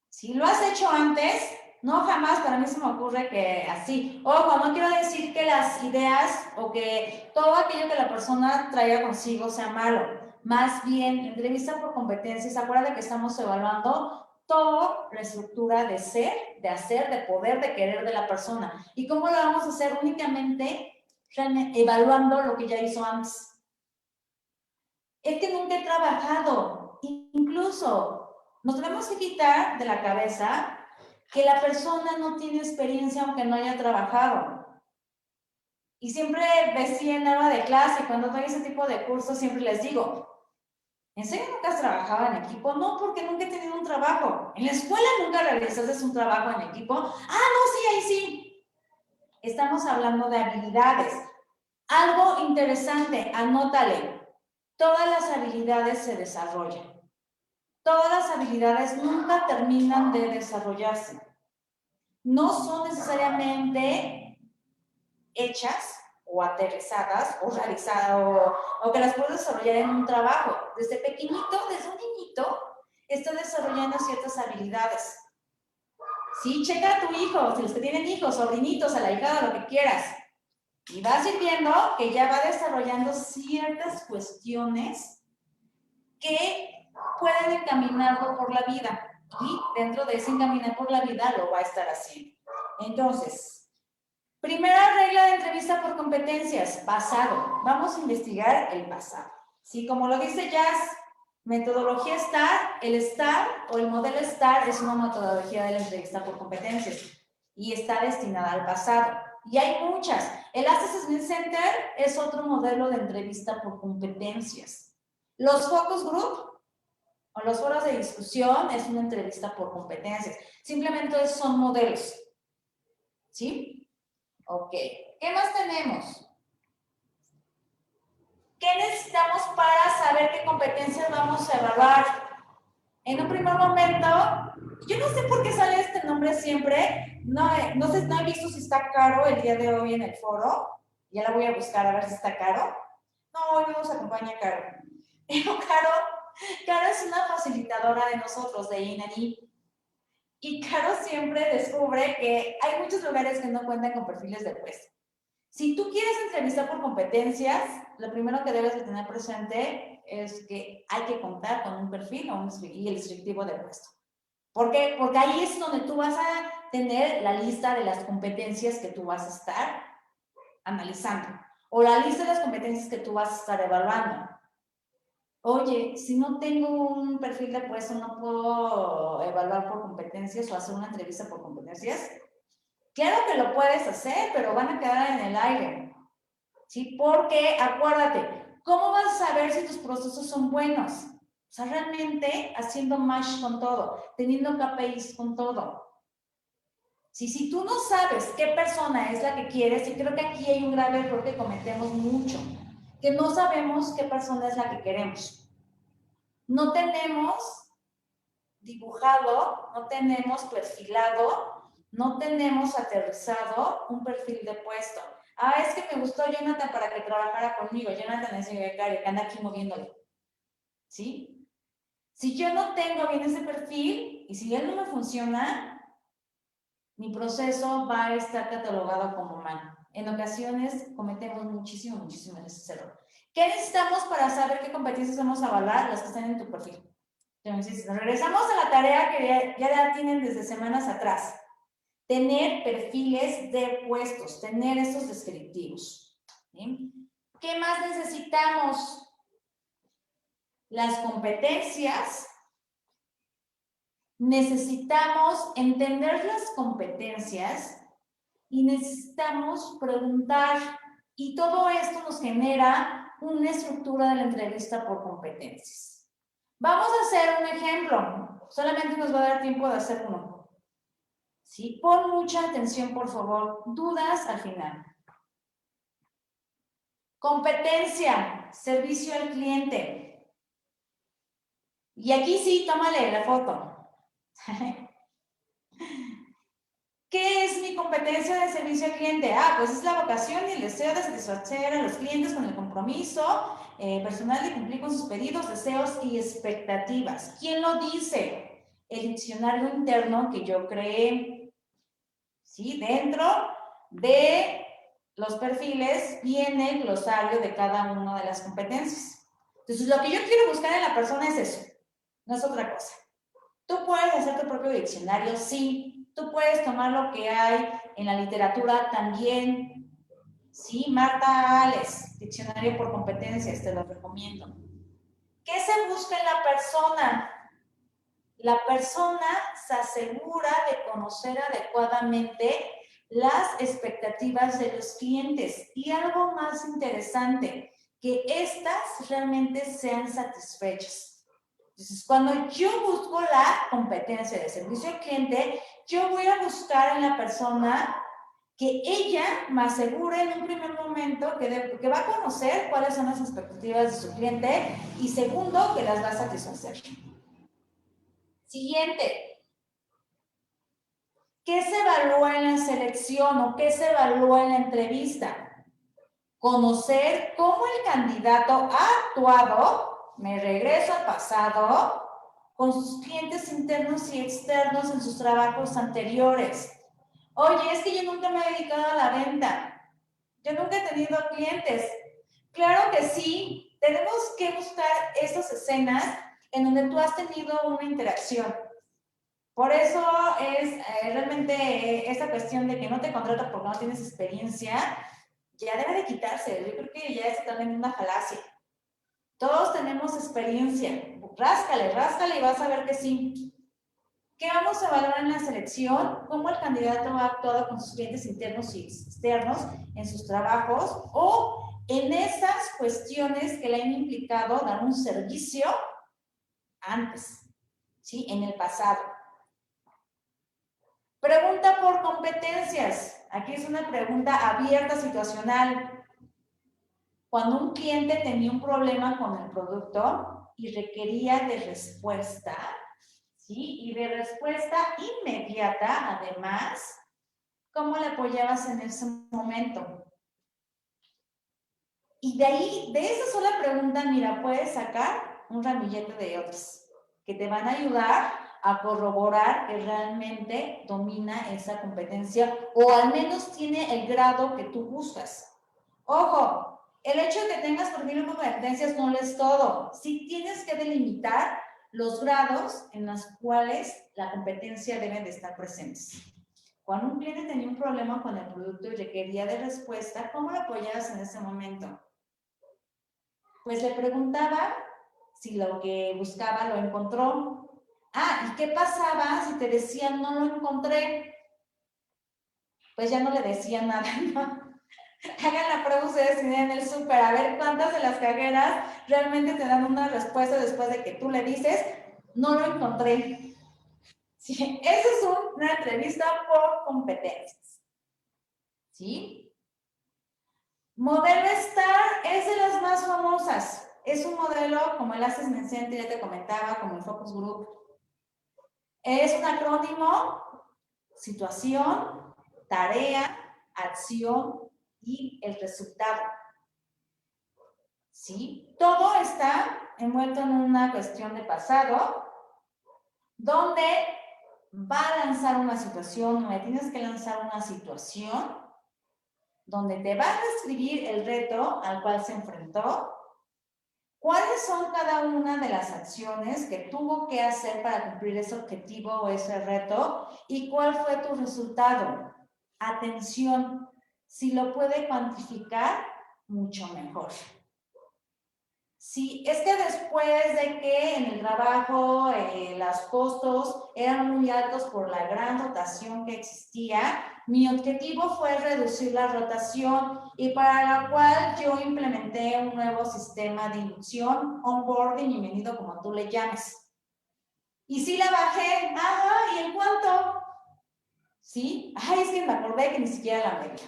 Si lo has hecho antes, no jamás para mí se me ocurre que así. Ojo, no quiero decir que las ideas o que todo aquello que la persona traiga consigo sea malo. Más bien, entrevista por competencias, acuérdate que estamos evaluando toda la estructura de ser, de hacer, de poder, de querer de la persona. ¿Y cómo lo vamos a hacer? Únicamente evaluando lo que ya hizo antes. Es que nunca he trabajado. Incluso nos tenemos que quitar de la cabeza que la persona no tiene experiencia aunque no haya trabajado. Y siempre decía en hora de clase, cuando doy ese tipo de cursos, siempre les digo, ¿en serio nunca has trabajado en equipo? No, porque nunca he tenido un trabajo. ¿En la escuela nunca realizaste un trabajo en equipo? Ah, no, sí, ahí sí. Estamos hablando de habilidades. Algo interesante, anótale. Todas las habilidades se desarrollan. Todas las habilidades nunca terminan de desarrollarse. No son necesariamente hechas o aterrizadas o realizadas o que las puedes desarrollar en un trabajo. Desde pequeñito, desde un niñito, está desarrollando ciertas habilidades. Sí, checa a tu hijo, si los que tienen hijos, sobrinitos, a la hija, lo que quieras. Y vas a ir viendo que ya va desarrollando ciertas cuestiones que pueden encaminarlo por la vida. Y dentro de ese encaminar por la vida lo va a estar haciendo. Entonces, primera regla de entrevista por competencias, pasado. Vamos a investigar el pasado. Sí, como lo dice Jazz, metodología STAR, el STAR o el modelo STAR es una metodología de la entrevista por competencias y está destinada al pasado. Y hay muchas. El Assessment Center es otro modelo de entrevista por competencias. Los Focus Group o los foros de discusión es una entrevista por competencias. Simplemente son modelos. ¿Sí? Ok. ¿Qué más tenemos? ¿Qué necesitamos para saber qué competencias vamos a evaluar? En un primer momento, yo no sé por qué sale este nombre siempre. No he visto si está Caro el día de hoy en el foro. Ya la voy a buscar a ver si está Caro. No, hoy no nos acompaña Caro. Pero Caro es una facilitadora de nosotros, de INANI. Y Caro siempre descubre que hay muchos lugares que no cuentan con perfiles de puesto. Si tú quieres entrevistar por competencias, lo primero que debes de tener presente es que hay que contar con un perfil y el descriptivo de puesto. ¿Por qué? Porque ahí es donde tú vas a tener la lista de las competencias que tú vas a estar analizando o la lista de las competencias que tú vas a estar evaluando. Oye, si no tengo un perfil de puesto, no puedo evaluar por competencias o hacer una entrevista por competencias. Claro que lo puedes hacer, pero van a quedar en el aire. ¿Sí? Porque, acuérdate, ¿cómo vas a saber si tus procesos son buenos? O sea, realmente haciendo match con todo, teniendo KPIs con todo. Si tú no sabes qué persona es la que quieres, y creo que aquí hay un grave error que cometemos mucho, que no sabemos qué persona es la que queremos. No tenemos dibujado, no tenemos perfilado, no tenemos aterrizado un perfil de puesto. Ah, es que me gustó Jonathan para que trabajara conmigo. Jonathan es mi becario que anda aquí moviéndole. ¿Sí? Si yo no tengo bien ese perfil y si él no me funciona, mi proceso va a estar catalogado como mal. En ocasiones cometemos muchísimo ese error. ¿Qué necesitamos para saber qué competencias vamos a evaluar? Las que están en tu perfil. Entonces, regresamos a la tarea que ya tienen desde semanas atrás. Tener perfiles de puestos, tener estos descriptivos. ¿Sí? ¿Qué más necesitamos? Las competencias. Necesitamos entender las competencias y necesitamos preguntar. Y todo esto nos genera una estructura de la entrevista por competencias. Vamos a hacer un ejemplo. Solamente nos va a dar tiempo de hacer uno. ¿Sí? Pon mucha atención, por favor. Dudas al final. Competencia, servicio al cliente. Y aquí sí, tómale la foto. ¿Qué es mi competencia de servicio al cliente? Ah, pues es la vocación y el deseo de satisfacer a los clientes con el compromiso personal de cumplir con sus pedidos, deseos y expectativas. ¿Quién lo dice? El diccionario interno que yo creé. ¿Sí? Dentro de los perfiles viene el glosario de cada una de las competencias. Entonces, lo que yo quiero buscar en la persona es eso, no es otra cosa. ¿Tú puedes hacer tu propio diccionario? Sí. Tú puedes tomar lo que hay en la literatura también. Sí, Marta Ales, diccionario por competencias, te lo recomiendo. ¿Qué se busca en la persona? La persona se asegura de conocer adecuadamente las expectativas de los clientes y algo más interesante, que éstas realmente sean satisfechas. Entonces, cuando yo busco la competencia de servicio al cliente, yo voy a buscar en la persona que ella me asegure en un primer momento que va a conocer cuáles son las expectativas de su cliente y segundo, que las va a satisfacer. Siguiente. ¿Qué se evalúa en la selección o qué se evalúa en la entrevista? Conocer cómo el candidato ha actuado, me regreso al pasado, con sus clientes internos y externos en sus trabajos anteriores. Oye, es que yo nunca me he dedicado a la venta. Yo nunca he tenido clientes. Claro que sí, tenemos que buscar estas escenas en donde tú has tenido una interacción. Por eso es realmente esta cuestión de que no te contratan porque no tienes experiencia, ya debe de quitarse. Yo creo que ya es también una falacia. Todos tenemos experiencia. Ráscale, ráscale y vas a ver que sí. ¿Qué vamos a evaluar en la selección? ¿Cómo el candidato ha actuado con sus clientes internos y externos en sus trabajos o en esas cuestiones que le han implicado dar un servicio antes, ¿sí? En el pasado. Pregunta por competencias. Aquí es una pregunta abierta, situacional. Cuando un cliente tenía un problema con el producto y requería de respuesta, ¿sí? Y de respuesta inmediata, además, ¿cómo le apoyabas en ese momento? Y de ahí, de esa sola pregunta, mira, puedes sacar un ramillete de otras que te van a ayudar a corroborar que realmente domina esa competencia o al menos tiene el grado que tú buscas. Ojo, el hecho de que tengas por mil competencias no es todo. Sí tienes que delimitar los grados en los cuales la competencia debe de estar presentes. Cuando un cliente tenía un problema con el producto y requería de respuesta, ¿cómo lo apoyabas en ese momento? Pues le preguntaba si lo que buscaba lo encontró. Ah, ¿y qué pasaba si te decían no lo encontré? Pues ya no le decían nada, ¿no? Hagan la prueba ustedes en el súper, a ver cuántas de las cajeras realmente te dan una respuesta después de que tú le dices, no lo encontré. Sí, esa es una entrevista por competencias. ¿Sí? Modelo STAR es de las más famosas. Es un modelo, como el Access Center, ya te comentaba, como el Focus Group. Es un acrónimo, situación, tarea, acción y el resultado. ¿Sí? Todo está envuelto en una cuestión de pasado, donde va a lanzar una situación, donde tienes que lanzar una situación, donde te va a describir el reto al cual se enfrentó, cuáles son cada una de las acciones que tuvo que hacer para cumplir ese objetivo o ese reto y cuál fue tu resultado. Atención, si lo puede cuantificar, mucho mejor. Sí, es que después de que en el trabajo los costos eran muy altos por la gran rotación que existía, mi objetivo fue reducir la rotación y para la cual yo implementé un nuevo sistema de inducción, onboarding, bienvenido como tú le llames. Y sí la bajé, ¿y en cuánto? ¿Sí? Ay, es que me acordé que ni siquiera la medí.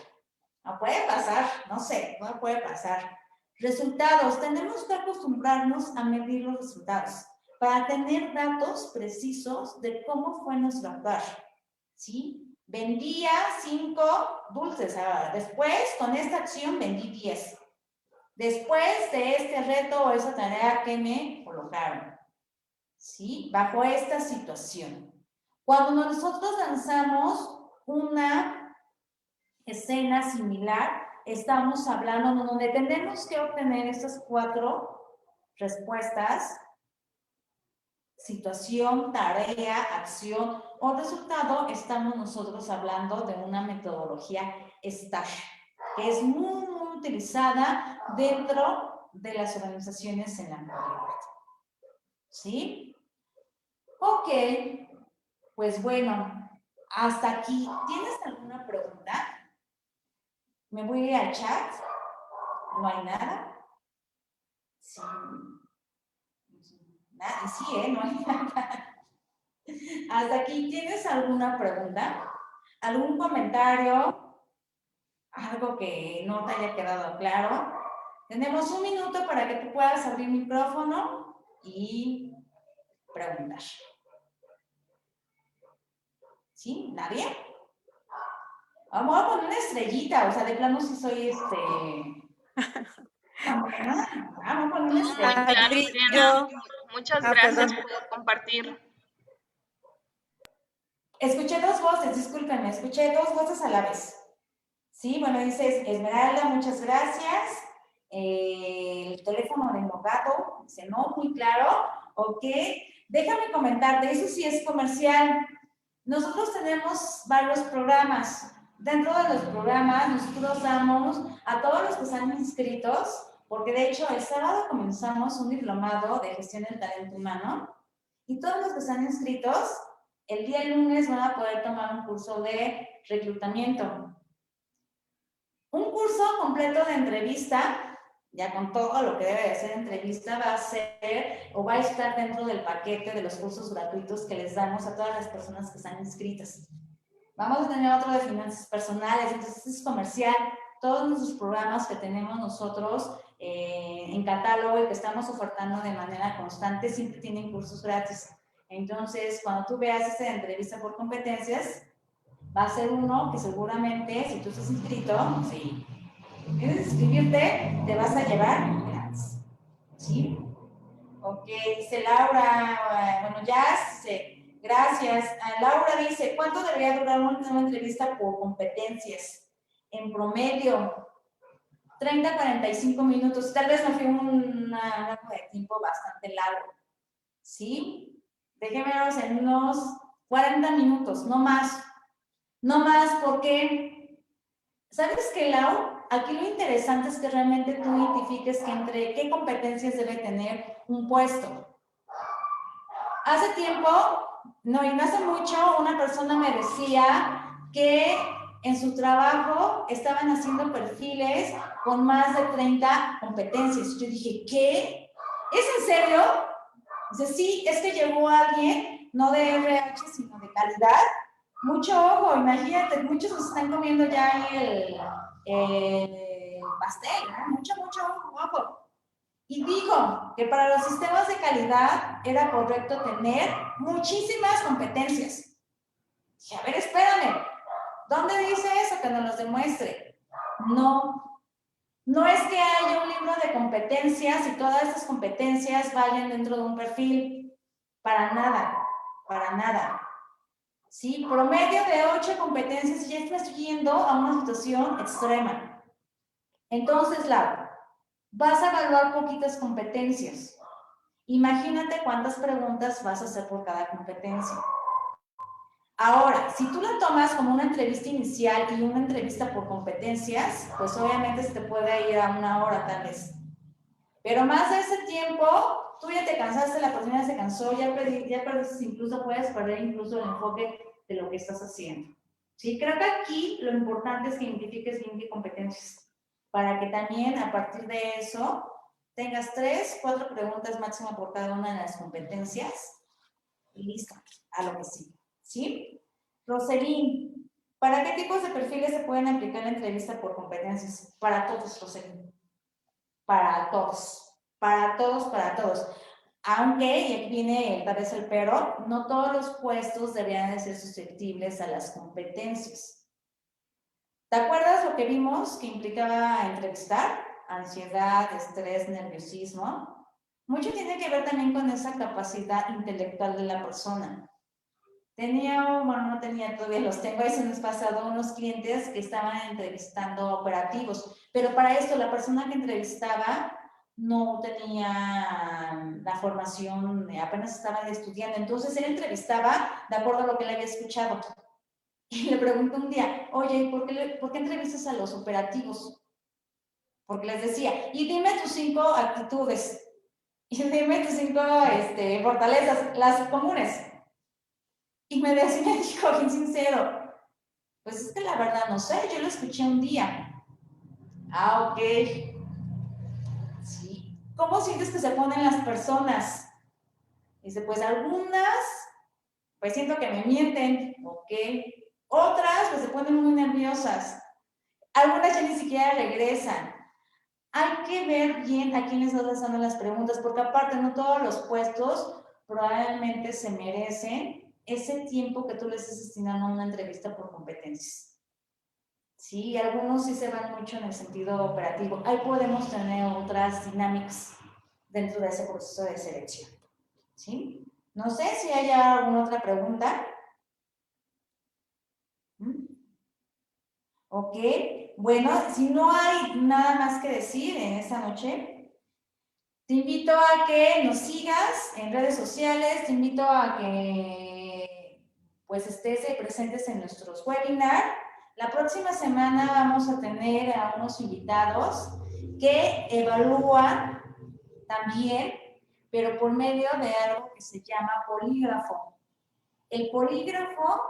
No puede pasar, no sé, no puede pasar. Resultados. Tenemos que acostumbrarnos a medir los resultados para tener datos precisos de cómo fue nuestro actuar. ¿Sí? Vendía 5 dulces. Ahora, después, con esta acción, vendí 10. Después de este reto o esa tarea que me colocaron. ¿Sí? Bajo esta situación. Cuando nosotros lanzamos una escena similar, estamos hablando donde tenemos que obtener estas 4 respuestas: situación, tarea, acción o resultado. Estamos nosotros hablando de una metodología STAR, que es muy utilizada dentro de las organizaciones en la actualidad. ¿Sí? Ok, pues bueno, hasta aquí. ¿Tienes alguna pregunta? Me voy a ir al chat. ¿No hay nada? Sí. Nada, sí, no hay nada. Hasta aquí, ¿tienes alguna pregunta? ¿Algún comentario? ¿Algo que no te haya quedado claro? Tenemos un minuto para que tú puedas abrir el micrófono y preguntar. ¿Sí? ¿Nadie? Vamos a poner una estrellita, o sea, de plano si soy Vamos a poner una estrellita. Claro, Adri, Adriana, muchas gracias perdón. por compartir. Escuché dos voces, discúlpenme, escuché dos voces a la vez. Sí, bueno, dices Esmeralda, muchas gracias. El teléfono de Mogato, dice no, muy claro. Ok, déjame comentarte, eso sí es comercial. Nosotros tenemos varios programas. Dentro de los programas, nosotros damos a todos los que están inscritos, porque de hecho el sábado comenzamos un diplomado de gestión del talento humano, y todos los que están inscritos, el día lunes van a poder tomar un curso de reclutamiento. Un curso completo de entrevista, ya con todo lo que debe de ser entrevista, va a ser o va a estar dentro del paquete de los cursos gratuitos que les damos a todas las personas que están inscritas. Vamos a tener otro de finanzas personales, entonces es comercial. Todos nuestros programas que tenemos nosotros en catálogo y que estamos ofertando de manera constante siempre tienen cursos gratis. Entonces, cuando tú veas esta entrevista por competencias, va a ser uno que seguramente, si tú estás inscrito, si quieres inscribirte, te vas a llevar gratis. ¿Sí? Ok, dice Laura, bueno, ya, dice, gracias. Laura dice, ¿cuánto debería durar una entrevista por competencias? En promedio, 30 a 45 minutos. Tal vez me fui un rango de tiempo bastante largo. ¿Sí? Déjenmelos en unos 40 minutos, no más. No más porque, ¿sabes qué, Lau? Aquí lo interesante es que realmente tú identifiques que entre qué competencias debe tener un puesto. Hace tiempo, no, y no hace mucho, una persona me decía que en su trabajo estaban haciendo perfiles con más de 30 competencias. Yo dije, ¿qué? ¿Es en serio? Dice, sí, es que llegó alguien, no de RH, sino de calidad. Mucho ojo, imagínate, muchos nos están comiendo ya ahí el pastel, ¿eh? Mucho ojo. Y dijo que para los sistemas de calidad era correcto tener muchísimas competencias. Dije, a ver, espérame, ¿dónde dice eso? Que nos los demuestre. No es que haya un libro de competencias y todas estas competencias vayan dentro de un perfil. Para nada. ¿Sí? Promedio de 8 competencias y ya estás yendo a una situación extrema. Entonces, Laura, vas a evaluar poquitas competencias. Imagínate cuántas preguntas vas a hacer por cada competencia. Ahora, si tú la tomas como una entrevista inicial y una entrevista por competencias, pues obviamente se te puede ir a 1 hora tal vez. Pero más de ese tiempo, tú ya te cansaste, la persona ya se cansó, ya perdiste, incluso puedes perder incluso el enfoque de lo que estás haciendo. ¿Sí? Creo que aquí lo importante es que identifiques bien qué competencias, para que también a partir de eso tengas 3, 4 preguntas máximo por cada una de las competencias y listo, a lo que sigue. ¿Sí? Roselín, ¿para qué tipos de perfiles se pueden aplicar la entrevista por competencias? Para todos, Roselín. Para todos. Aunque, y aquí viene tal vez el pero, no todos los puestos deberían de ser susceptibles a las competencias. ¿Te acuerdas lo que vimos que implicaba entrevistar? Ansiedad, estrés, nerviosismo. Mucho tiene que ver también con esa capacidad intelectual de la persona. No tenía, todavía los tengo, ese mes pasado, unos clientes que estaban entrevistando operativos, pero para esto la persona que entrevistaba no tenía la formación, apenas estaba estudiando, entonces él entrevistaba de acuerdo a lo que le había escuchado. Y le pregunto un día, oye, ¿por qué entrevistas a los operativos? Porque les decía, y dime tus 5 actitudes. Y dime tus 5 fortalezas, las comunes. Y me dijo bien sincero, pues es que la verdad no sé, yo lo escuché un día. Ah, ok. Sí. ¿Cómo sientes que se ponen las personas? Dice, pues algunas, pues siento que me mienten, ok. Otras, pues se ponen muy nerviosas. Algunas ya ni siquiera regresan. Hay que ver bien a quién les estás haciendo las preguntas, porque aparte no todos los puestos probablemente se merecen ese tiempo que tú les estás destinando a una entrevista por competencias. Sí, algunos sí se van mucho en el sentido operativo. Ahí podemos tener otras dinámicas dentro de ese proceso de selección. ¿Sí? No sé si hay alguna otra pregunta. Ok, bueno, si no hay nada más que decir en esta noche, te invito a que nos sigas en redes sociales, te invito a que pues estés presentes en nuestros webinars. La próxima semana vamos a tener a unos invitados que evalúan también, pero por medio de algo que se llama polígrafo. El polígrafo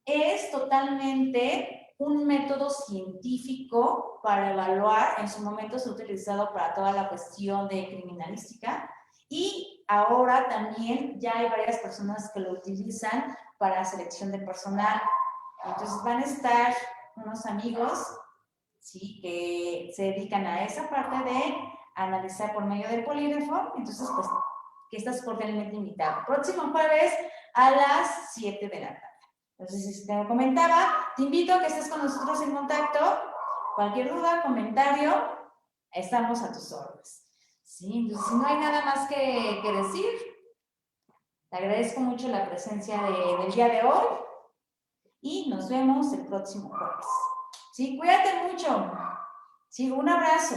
es totalmente un método científico para evaluar, en su momento se ha utilizado para toda la cuestión de criminalística y ahora también ya hay varias personas que lo utilizan para selección de personal. Entonces van a estar unos amigos, ¿sí?, que se dedican a esa parte de analizar por medio del polígrafo. Entonces, pues, que estás cordialmente invitado. Próximo jueves a las 7 de la tarde. Entonces, te comentaba, te invito a que estés con nosotros en contacto. Cualquier duda, comentario, estamos a tus órdenes. Sí, entonces, si no hay nada más que decir, te agradezco mucho la presencia del día de hoy y nos vemos el próximo jueves. Sí, cuídate mucho. Sí, un abrazo.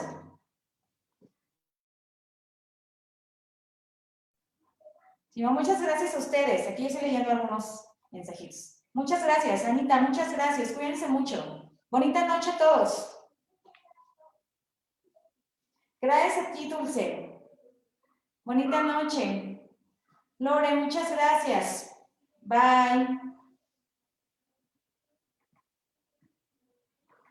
Sí, muchas gracias a ustedes. Aquí estoy leyendo algunos mensajitos. Muchas gracias, Anita, muchas gracias. Cuídense mucho. Bonita noche a todos. Gracias a ti, Dulce. Bonita noche. Lore, muchas gracias. Bye.